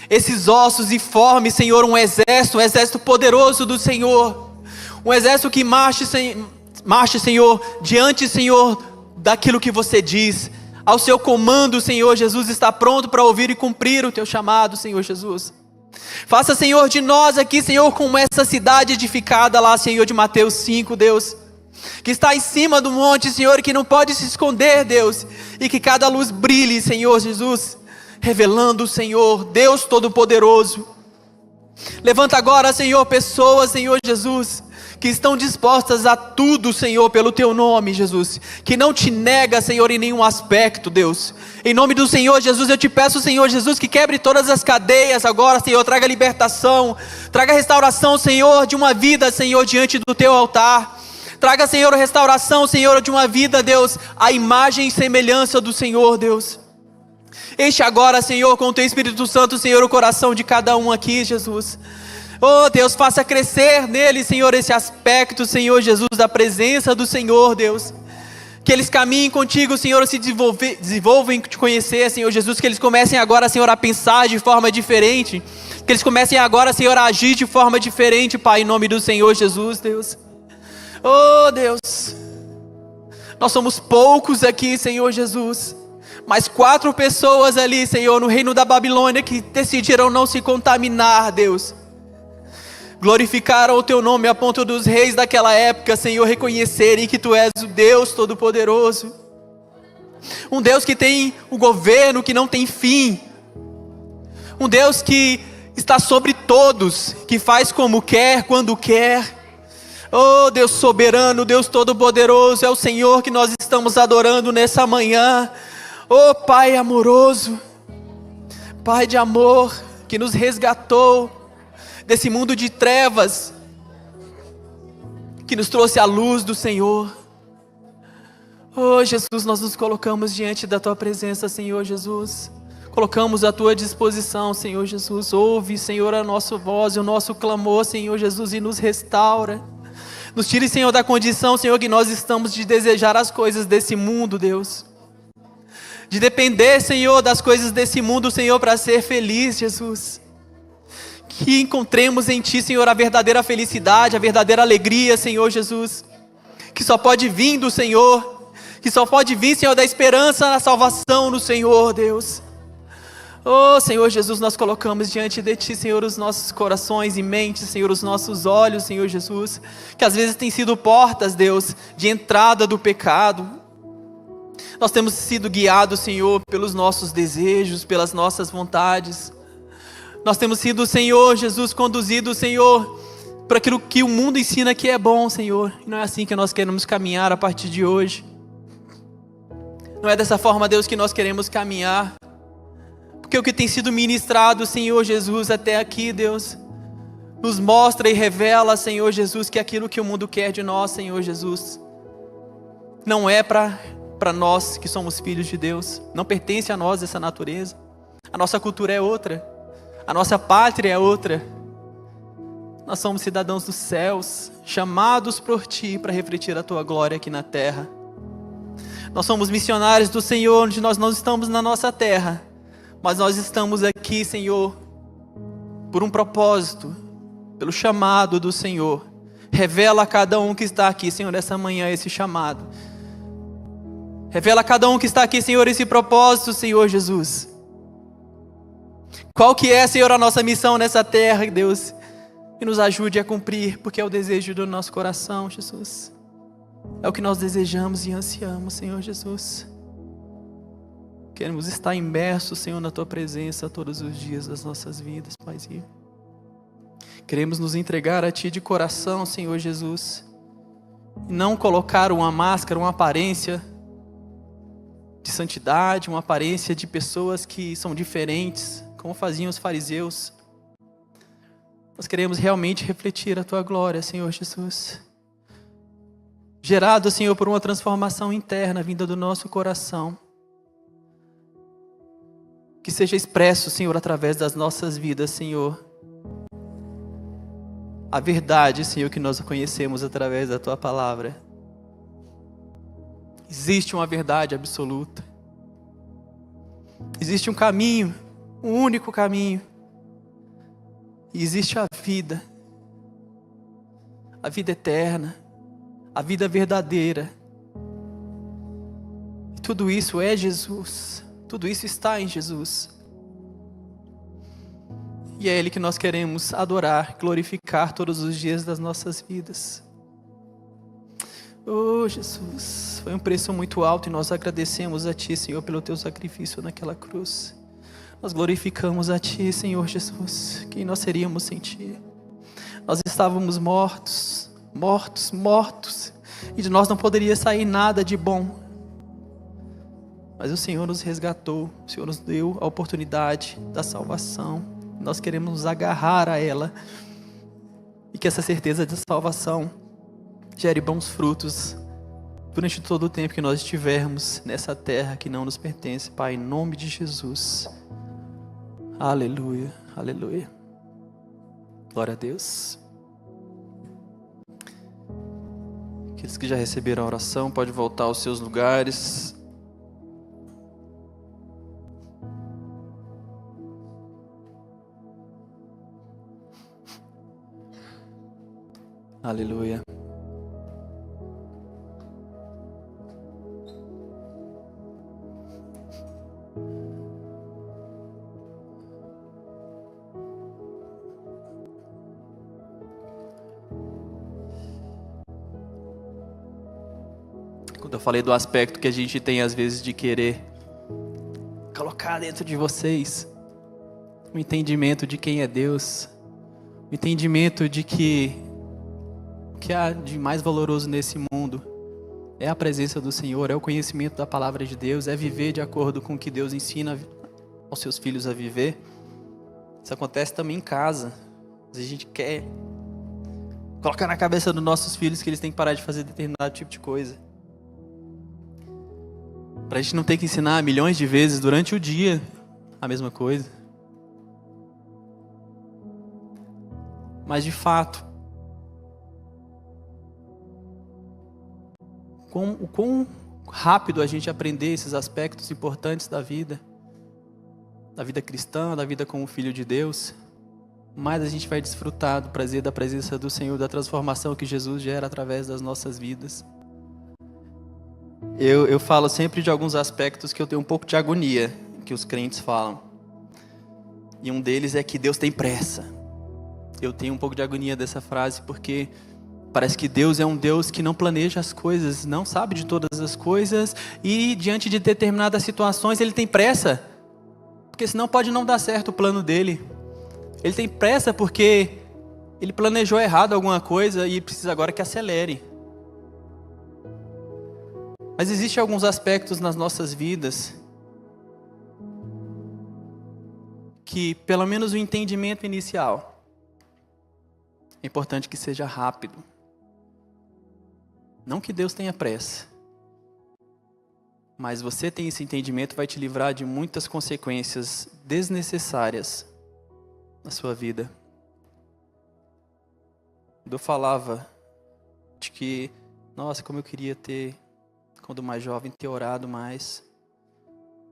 esses ossos e forme, Senhor, um exército poderoso do Senhor, um exército que marche, Senhor, diante, Senhor, daquilo que você diz, ao seu comando, Senhor Jesus, está pronto para ouvir e cumprir o Teu chamado, Senhor Jesus. Faça, Senhor, de nós aqui, Senhor, como essa cidade edificada lá, Senhor, de Mateus 5, Deus, que está em cima do monte, Senhor, que não pode se esconder, Deus, e que cada luz brilhe, Senhor Jesus, revelando o Senhor, Deus Todo-Poderoso. Levanta agora, Senhor, pessoas, Senhor Jesus, que estão dispostas a tudo, Senhor, pelo Teu nome, Jesus, que não te nega, Senhor, em nenhum aspecto, Deus. Em nome do Senhor Jesus, eu te peço, Senhor Jesus, que quebre todas as cadeias agora, Senhor, traga libertação, traga restauração, Senhor, de uma vida, Senhor, diante do Teu altar. Traga, Senhor, restauração, Senhor, de uma vida, Deus, a imagem e semelhança do Senhor, Deus. Enche agora, Senhor, com o Teu Espírito Santo, Senhor, o coração de cada um aqui, Jesus. Oh Deus, faça crescer nele, Senhor, esse aspecto, Senhor Jesus, da presença do Senhor, Deus. Que eles caminhem contigo, Senhor, se desenvolvam em te conhecer, Senhor Jesus. Que eles comecem agora, Senhor, a pensar de forma diferente. Que eles comecem agora, Senhor, a agir de forma diferente, Pai, em nome do Senhor Jesus, Deus. Oh Deus, nós somos poucos aqui, Senhor Jesus, mas 4 pessoas ali, Senhor, no reino da Babilônia, que decidiram não se contaminar, Deus. Glorificaram o Teu nome a ponto dos reis daquela época, Senhor, reconhecerem que Tu és o Deus Todo-Poderoso. Um Deus que tem o governo que não tem fim. Um Deus que está sobre todos, que faz como quer, quando quer. Oh Deus soberano, Deus Todo-Poderoso, é o Senhor que nós estamos adorando nessa manhã. Oh Pai amoroso, Pai de amor, que nos resgatou desse mundo de trevas, que nos trouxe a luz do Senhor. Oh, Jesus, nós nos colocamos diante da Tua presença, Senhor Jesus. Colocamos à Tua disposição, Senhor Jesus. Ouve, Senhor, a nossa voz e o nosso clamor, Senhor Jesus, e nos restaura. Nos tire, Senhor, da condição, Senhor, que nós estamos de desejar as coisas desse mundo, Deus. De depender, Senhor, das coisas desse mundo, Senhor, para ser feliz, Jesus. Que encontremos em Ti, Senhor, a verdadeira felicidade, a verdadeira alegria, Senhor Jesus. Que só pode vir do Senhor. Que só pode vir, Senhor, da esperança na salvação no Senhor, Deus. Oh, Senhor Jesus, nós colocamos diante de Ti, Senhor, os nossos corações e mentes, Senhor, os nossos olhos, Senhor Jesus, que às vezes têm sido portas, Deus, de entrada do pecado. Nós temos sido guiados, Senhor, pelos nossos desejos, pelas nossas vontades. Nós temos sido, Senhor Jesus, conduzidos, Senhor, por aquilo que o mundo ensina que é bom, Senhor. E não é assim que nós queremos caminhar a partir de hoje. Não é dessa forma, Deus, que nós queremos caminhar. Porque o que tem sido ministrado, Senhor Jesus, até aqui, Deus, nos mostra e revela, Senhor Jesus, que aquilo que o mundo quer de nós, Senhor Jesus, não é para nós que somos filhos de Deus. Não pertence a nós essa natureza. A nossa cultura é outra. A nossa pátria é outra. Nós somos cidadãos dos céus, chamados por Ti para refletir a Tua glória aqui na terra. Nós somos missionários do Senhor, onde nós não estamos na nossa terra, mas nós estamos aqui, Senhor, por um propósito, pelo chamado do Senhor. Revela a cada um que está aqui, Senhor, essa manhã, esse chamado. Revela a cada um que está aqui, Senhor, esse propósito, Senhor Jesus. Qual que é, Senhor, a nossa missão nessa terra, Deus? E nos ajude a cumprir, porque é o desejo do nosso coração, Jesus. É o que nós desejamos e ansiamos, Senhor Jesus. Queremos estar imersos, Senhor, na Tua presença todos os dias das nossas vidas, Paizinho. Queremos nos entregar a Ti de coração, Senhor Jesus. E não colocar uma máscara, uma aparência de santidade, uma aparência de pessoas que são diferentes, como faziam os fariseus. Nós queremos realmente refletir a Tua glória, Senhor Jesus. Gerado, Senhor, por uma transformação interna vinda do nosso coração. Que seja expresso, Senhor, através das nossas vidas, Senhor. A verdade, Senhor, que nós conhecemos através da Tua palavra. Existe uma verdade absoluta. Existe um caminho, um único caminho. E existe a vida eterna, a vida verdadeira. E tudo isso é Jesus, tudo isso está em Jesus. E é Ele que nós queremos adorar, glorificar todos os dias das nossas vidas. Oh, Jesus, foi um preço muito alto e nós agradecemos a Ti, Senhor, pelo Teu sacrifício naquela cruz. Nós glorificamos a Ti, Senhor Jesus. Quem nós seríamos sem Ti? Nós estávamos mortos, e de nós não poderia sair nada de bom. Mas o Senhor nos resgatou, o Senhor nos deu a oportunidade da salvação. Nós queremos nos agarrar a ela, e que essa certeza de salvação gere bons frutos durante todo o tempo que nós estivermos nessa terra que não nos pertence, Pai, em nome de Jesus. Aleluia, aleluia. Glória a Deus. Aqueles que já receberam a oração, podem voltar aos seus lugares. Aleluia. Quando eu falei do aspecto que a gente tem às vezes de querer colocar dentro de vocês o entendimento de quem é Deus, o entendimento de que o que há de mais valoroso nesse mundo é a presença do Senhor, é o conhecimento da palavra de Deus, é viver de acordo com o que Deus ensina aos seus filhos a viver. Isso acontece também em casa. A gente quer colocar na cabeça dos nossos filhos que eles têm que parar de fazer determinado tipo de coisa. Para a gente não ter que ensinar milhões de vezes durante o dia a mesma coisa. Mas de fato, o quão rápido a gente aprender esses aspectos importantes da vida cristã, da vida como filho de Deus, mais a gente vai desfrutar do prazer da presença do Senhor, da transformação que Jesus gera através das nossas vidas. Eu falo sempre de alguns aspectos que eu tenho um pouco de agonia, que os crentes falam. E um deles é que Deus tem pressa. Eu tenho um pouco de agonia dessa frase, porque parece que Deus é um Deus que não planeja as coisas, não sabe de todas as coisas, e diante de determinadas situações Ele tem pressa, porque senão pode não dar certo o plano dele. Ele tem pressa porque Ele planejou errado alguma coisa e precisa agora que acelere. Mas existem alguns aspectos nas nossas vidas que, pelo menos o entendimento inicial, é importante que seja rápido. Não que Deus tenha pressa, mas você tem esse entendimento, vai te livrar de muitas consequências desnecessárias na sua vida. Eu falava de que, nossa, como eu queria ter, quando mais jovem, ter orado mais,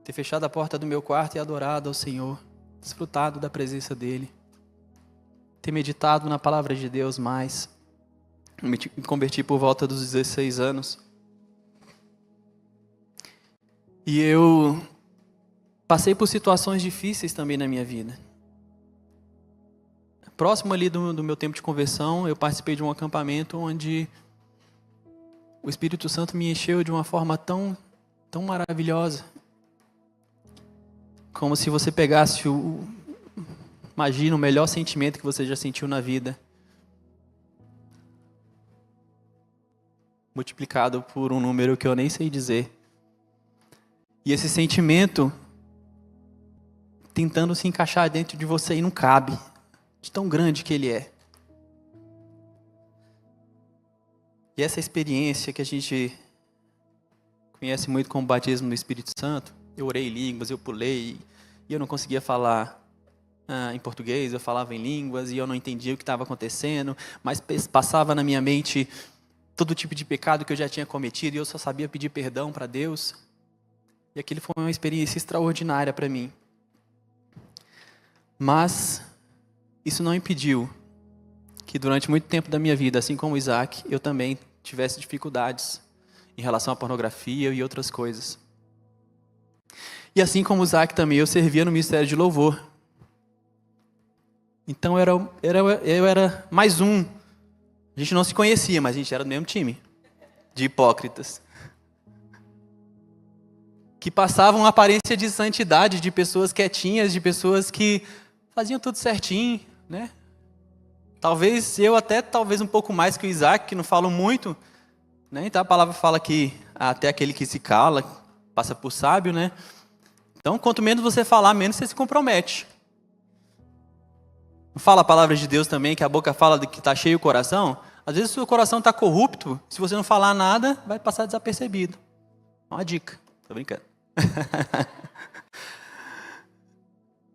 ter fechado a porta do meu quarto e adorado ao Senhor, desfrutado da presença dEle, ter meditado na palavra de Deus mais. Me converti por volta dos 16 anos. E eu passei por situações difíceis também na minha vida. Próximo ali do meu tempo de conversão, eu participei de um acampamento onde o Espírito Santo me encheu de uma forma tão maravilhosa. Como se você pegasse imagina o melhor sentimento que você já sentiu na vida, multiplicado por um número que eu nem sei dizer. E esse sentimento tentando se encaixar dentro de você e não cabe, de tão grande que ele é. E essa experiência que a gente conhece muito como batismo no Espírito Santo, eu orei em línguas, eu pulei, e eu não conseguia falar em português, eu falava em línguas, e eu não entendia o que estava acontecendo, mas passava na minha mente todo tipo de pecado que eu já tinha cometido, e eu só sabia pedir perdão para Deus. E aquilo foi uma experiência extraordinária para mim. Mas isso não impediu que durante muito tempo da minha vida, assim como o Isaac, eu também tivesse dificuldades em relação à pornografia e outras coisas. E assim como o Isaac também, eu servia no ministério de louvor. Então eu era mais um. A gente não se conhecia, mas a gente era do mesmo time de hipócritas, que passavam uma aparência de santidade, de pessoas quietinhas, de pessoas que faziam tudo certinho, né? Talvez um pouco mais que o Isaac, que não falam muito, né? Então a palavra fala que até aquele que se cala passa por sábio, né? Então, quanto menos você falar, menos você se compromete. Não fala a palavra de Deus também, que a boca fala de que está cheio o coração? Às vezes o seu coração está corrupto, se você não falar nada, vai passar desapercebido. Uma dica, tô brincando.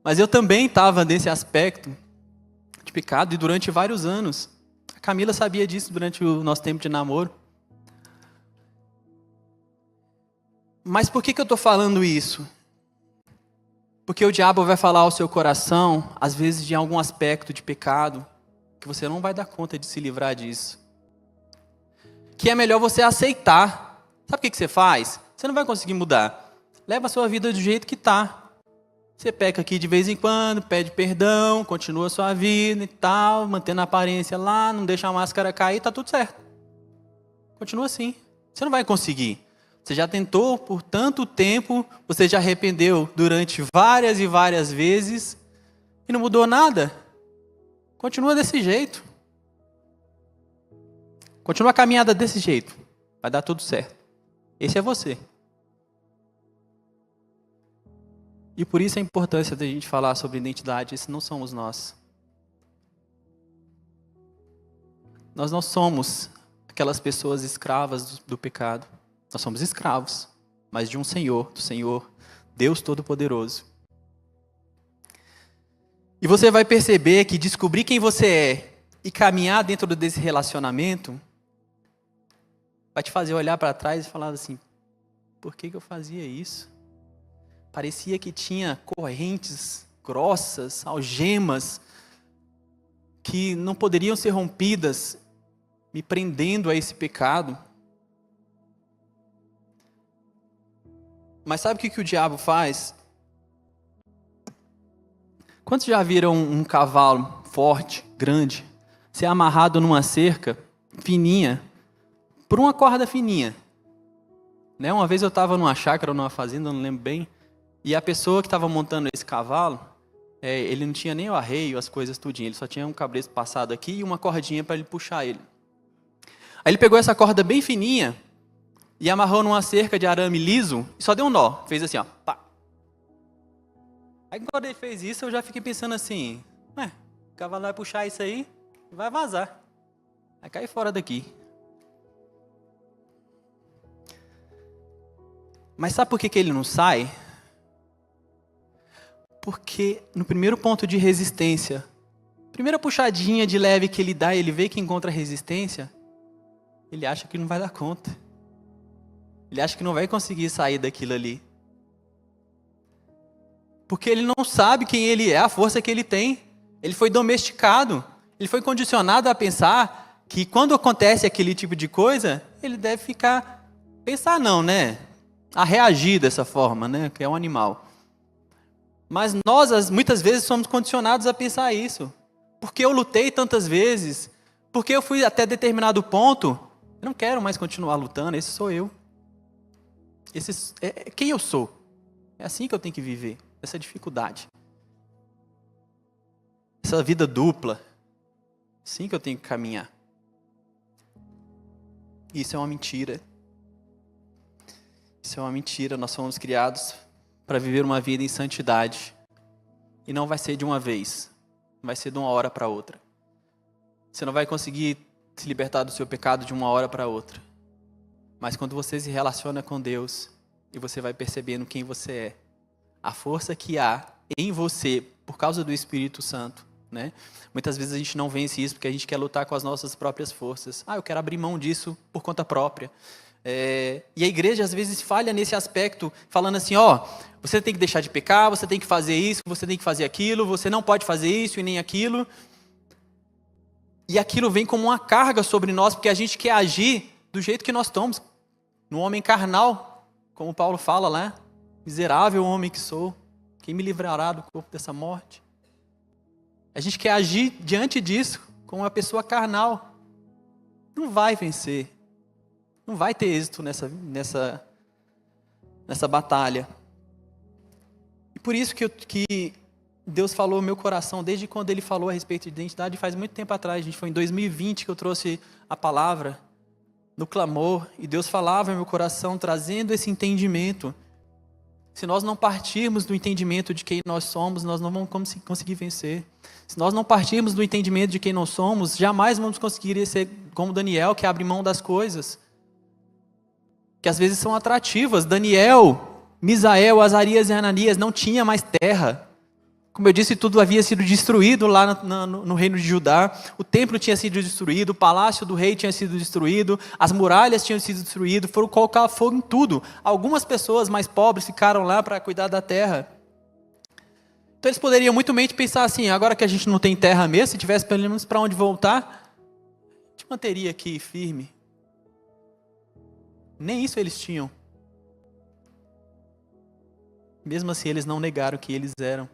Mas eu também estava nesse aspecto de pecado e durante vários anos. A Camila sabia disso durante o nosso tempo de namoro. Mas por que eu estou falando isso? Porque o diabo vai falar ao seu coração, às vezes de algum aspecto de pecado, que você não vai dar conta de se livrar disso. Que é melhor você aceitar. Sabe o que você faz? Você não vai conseguir mudar. Leva a sua vida do jeito que está. Você peca aqui de vez em quando, pede perdão, continua a sua vida e tal, mantendo a aparência lá, não deixa a máscara cair, está tudo certo. Continua assim. Você não vai conseguir. Você já tentou por tanto tempo, você já arrependeu durante várias e várias vezes e não mudou nada. Continua desse jeito. Continua a caminhada desse jeito. Vai dar tudo certo. Esse é você. E por isso a importância da gente falar sobre identidade. Esses não somos nós. Nós não somos aquelas pessoas escravas do pecado. Nós somos escravos, mas de um Senhor, do Senhor, Deus Todo-Poderoso. E você vai perceber que descobrir quem você é e caminhar dentro desse relacionamento vai te fazer olhar para trás e falar assim, por que eu fazia isso? Parecia que tinha correntes grossas, algemas, que não poderiam ser rompidas, me prendendo a esse pecado. Mas sabe o que o diabo faz? Quantos já viram um cavalo forte, grande, ser amarrado numa cerca fininha, por uma corda fininha? Né? Uma vez eu estava numa chácara, numa fazenda, não lembro bem, e a pessoa que estava montando esse cavalo, ele não tinha nem o arreio, as coisas tudinho, ele só tinha um cabresto passado aqui e uma cordinha para ele puxar ele. Aí ele pegou essa corda bem fininha e amarrou numa cerca de arame liso e só deu um nó, fez assim, ó, pá. Aí quando ele fez isso, eu já fiquei pensando assim, o cavalo vai puxar isso aí e vai vazar. Vai cair fora daqui. Mas sabe por que ele não sai? Porque no primeiro ponto de resistência, primeira puxadinha de leve que ele dá, ele vê que encontra resistência, ele acha que não vai dar conta. Ele acha que não vai conseguir sair daquilo ali. Porque ele não sabe quem ele é, a força que ele tem. Ele foi domesticado. Ele foi condicionado a pensar que quando acontece aquele tipo de coisa, ele deve ficar... Pensar não, né? A reagir dessa forma, né? Que é um animal. Mas nós, muitas vezes, somos condicionados a pensar isso. Porque eu lutei tantas vezes. Porque eu fui até determinado ponto. Eu não quero mais continuar lutando, esse sou eu. Esse é quem eu sou. É assim que eu tenho que viver. Essa dificuldade. Essa vida dupla. Assim que eu tenho que caminhar. Isso é uma mentira. Isso é uma mentira. Nós fomos criados para viver uma vida em santidade. E não vai ser de uma vez. Vai ser de uma hora para outra. Você não vai conseguir se libertar do seu pecado de uma hora para outra. Mas quando você se relaciona com Deus, e você vai percebendo quem você é, a força que há em você, por causa do Espírito Santo, né? Muitas vezes a gente não vence isso, porque a gente quer lutar com as nossas próprias forças. Eu quero abrir mão disso por conta própria. E a igreja às vezes falha nesse aspecto, falando assim, você tem que deixar de pecar, você tem que fazer isso, você tem que fazer aquilo, você não pode fazer isso e nem aquilo. E aquilo vem como uma carga sobre nós, porque a gente quer agir do jeito que nós estamos, no homem carnal, como Paulo fala lá, miserável homem que sou, quem me livrará do corpo dessa morte? A gente quer agir diante disso, como uma pessoa carnal. Não vai vencer. Não vai ter êxito nessa batalha. E por isso que Deus falou no meu coração, desde quando Ele falou a respeito de identidade, faz muito tempo atrás, gente, foi em 2020 que eu trouxe a palavra, no clamor, e Deus falava no meu coração, trazendo esse entendimento. Se nós não partirmos do entendimento de quem nós somos, nós não vamos conseguir vencer. Se nós não partirmos do entendimento de quem nós somos, jamais vamos conseguir ser como Daniel, que abre mão das coisas, que às vezes são atrativas. Daniel, Misael, Azarias e Ananias não tinha mais terra. Como eu disse, tudo havia sido destruído lá no reino de Judá. O templo tinha sido destruído, o palácio do rei tinha sido destruído, as muralhas tinham sido destruídas, foram colocar fogo em tudo. Algumas pessoas mais pobres ficaram lá para cuidar da terra. Então eles poderiam muito bem pensar assim, agora que a gente não tem terra mesmo, se tivesse pelo menos para onde voltar, a gente manteria aqui firme. Nem isso eles tinham. Mesmo assim, eles não negaram que eles eram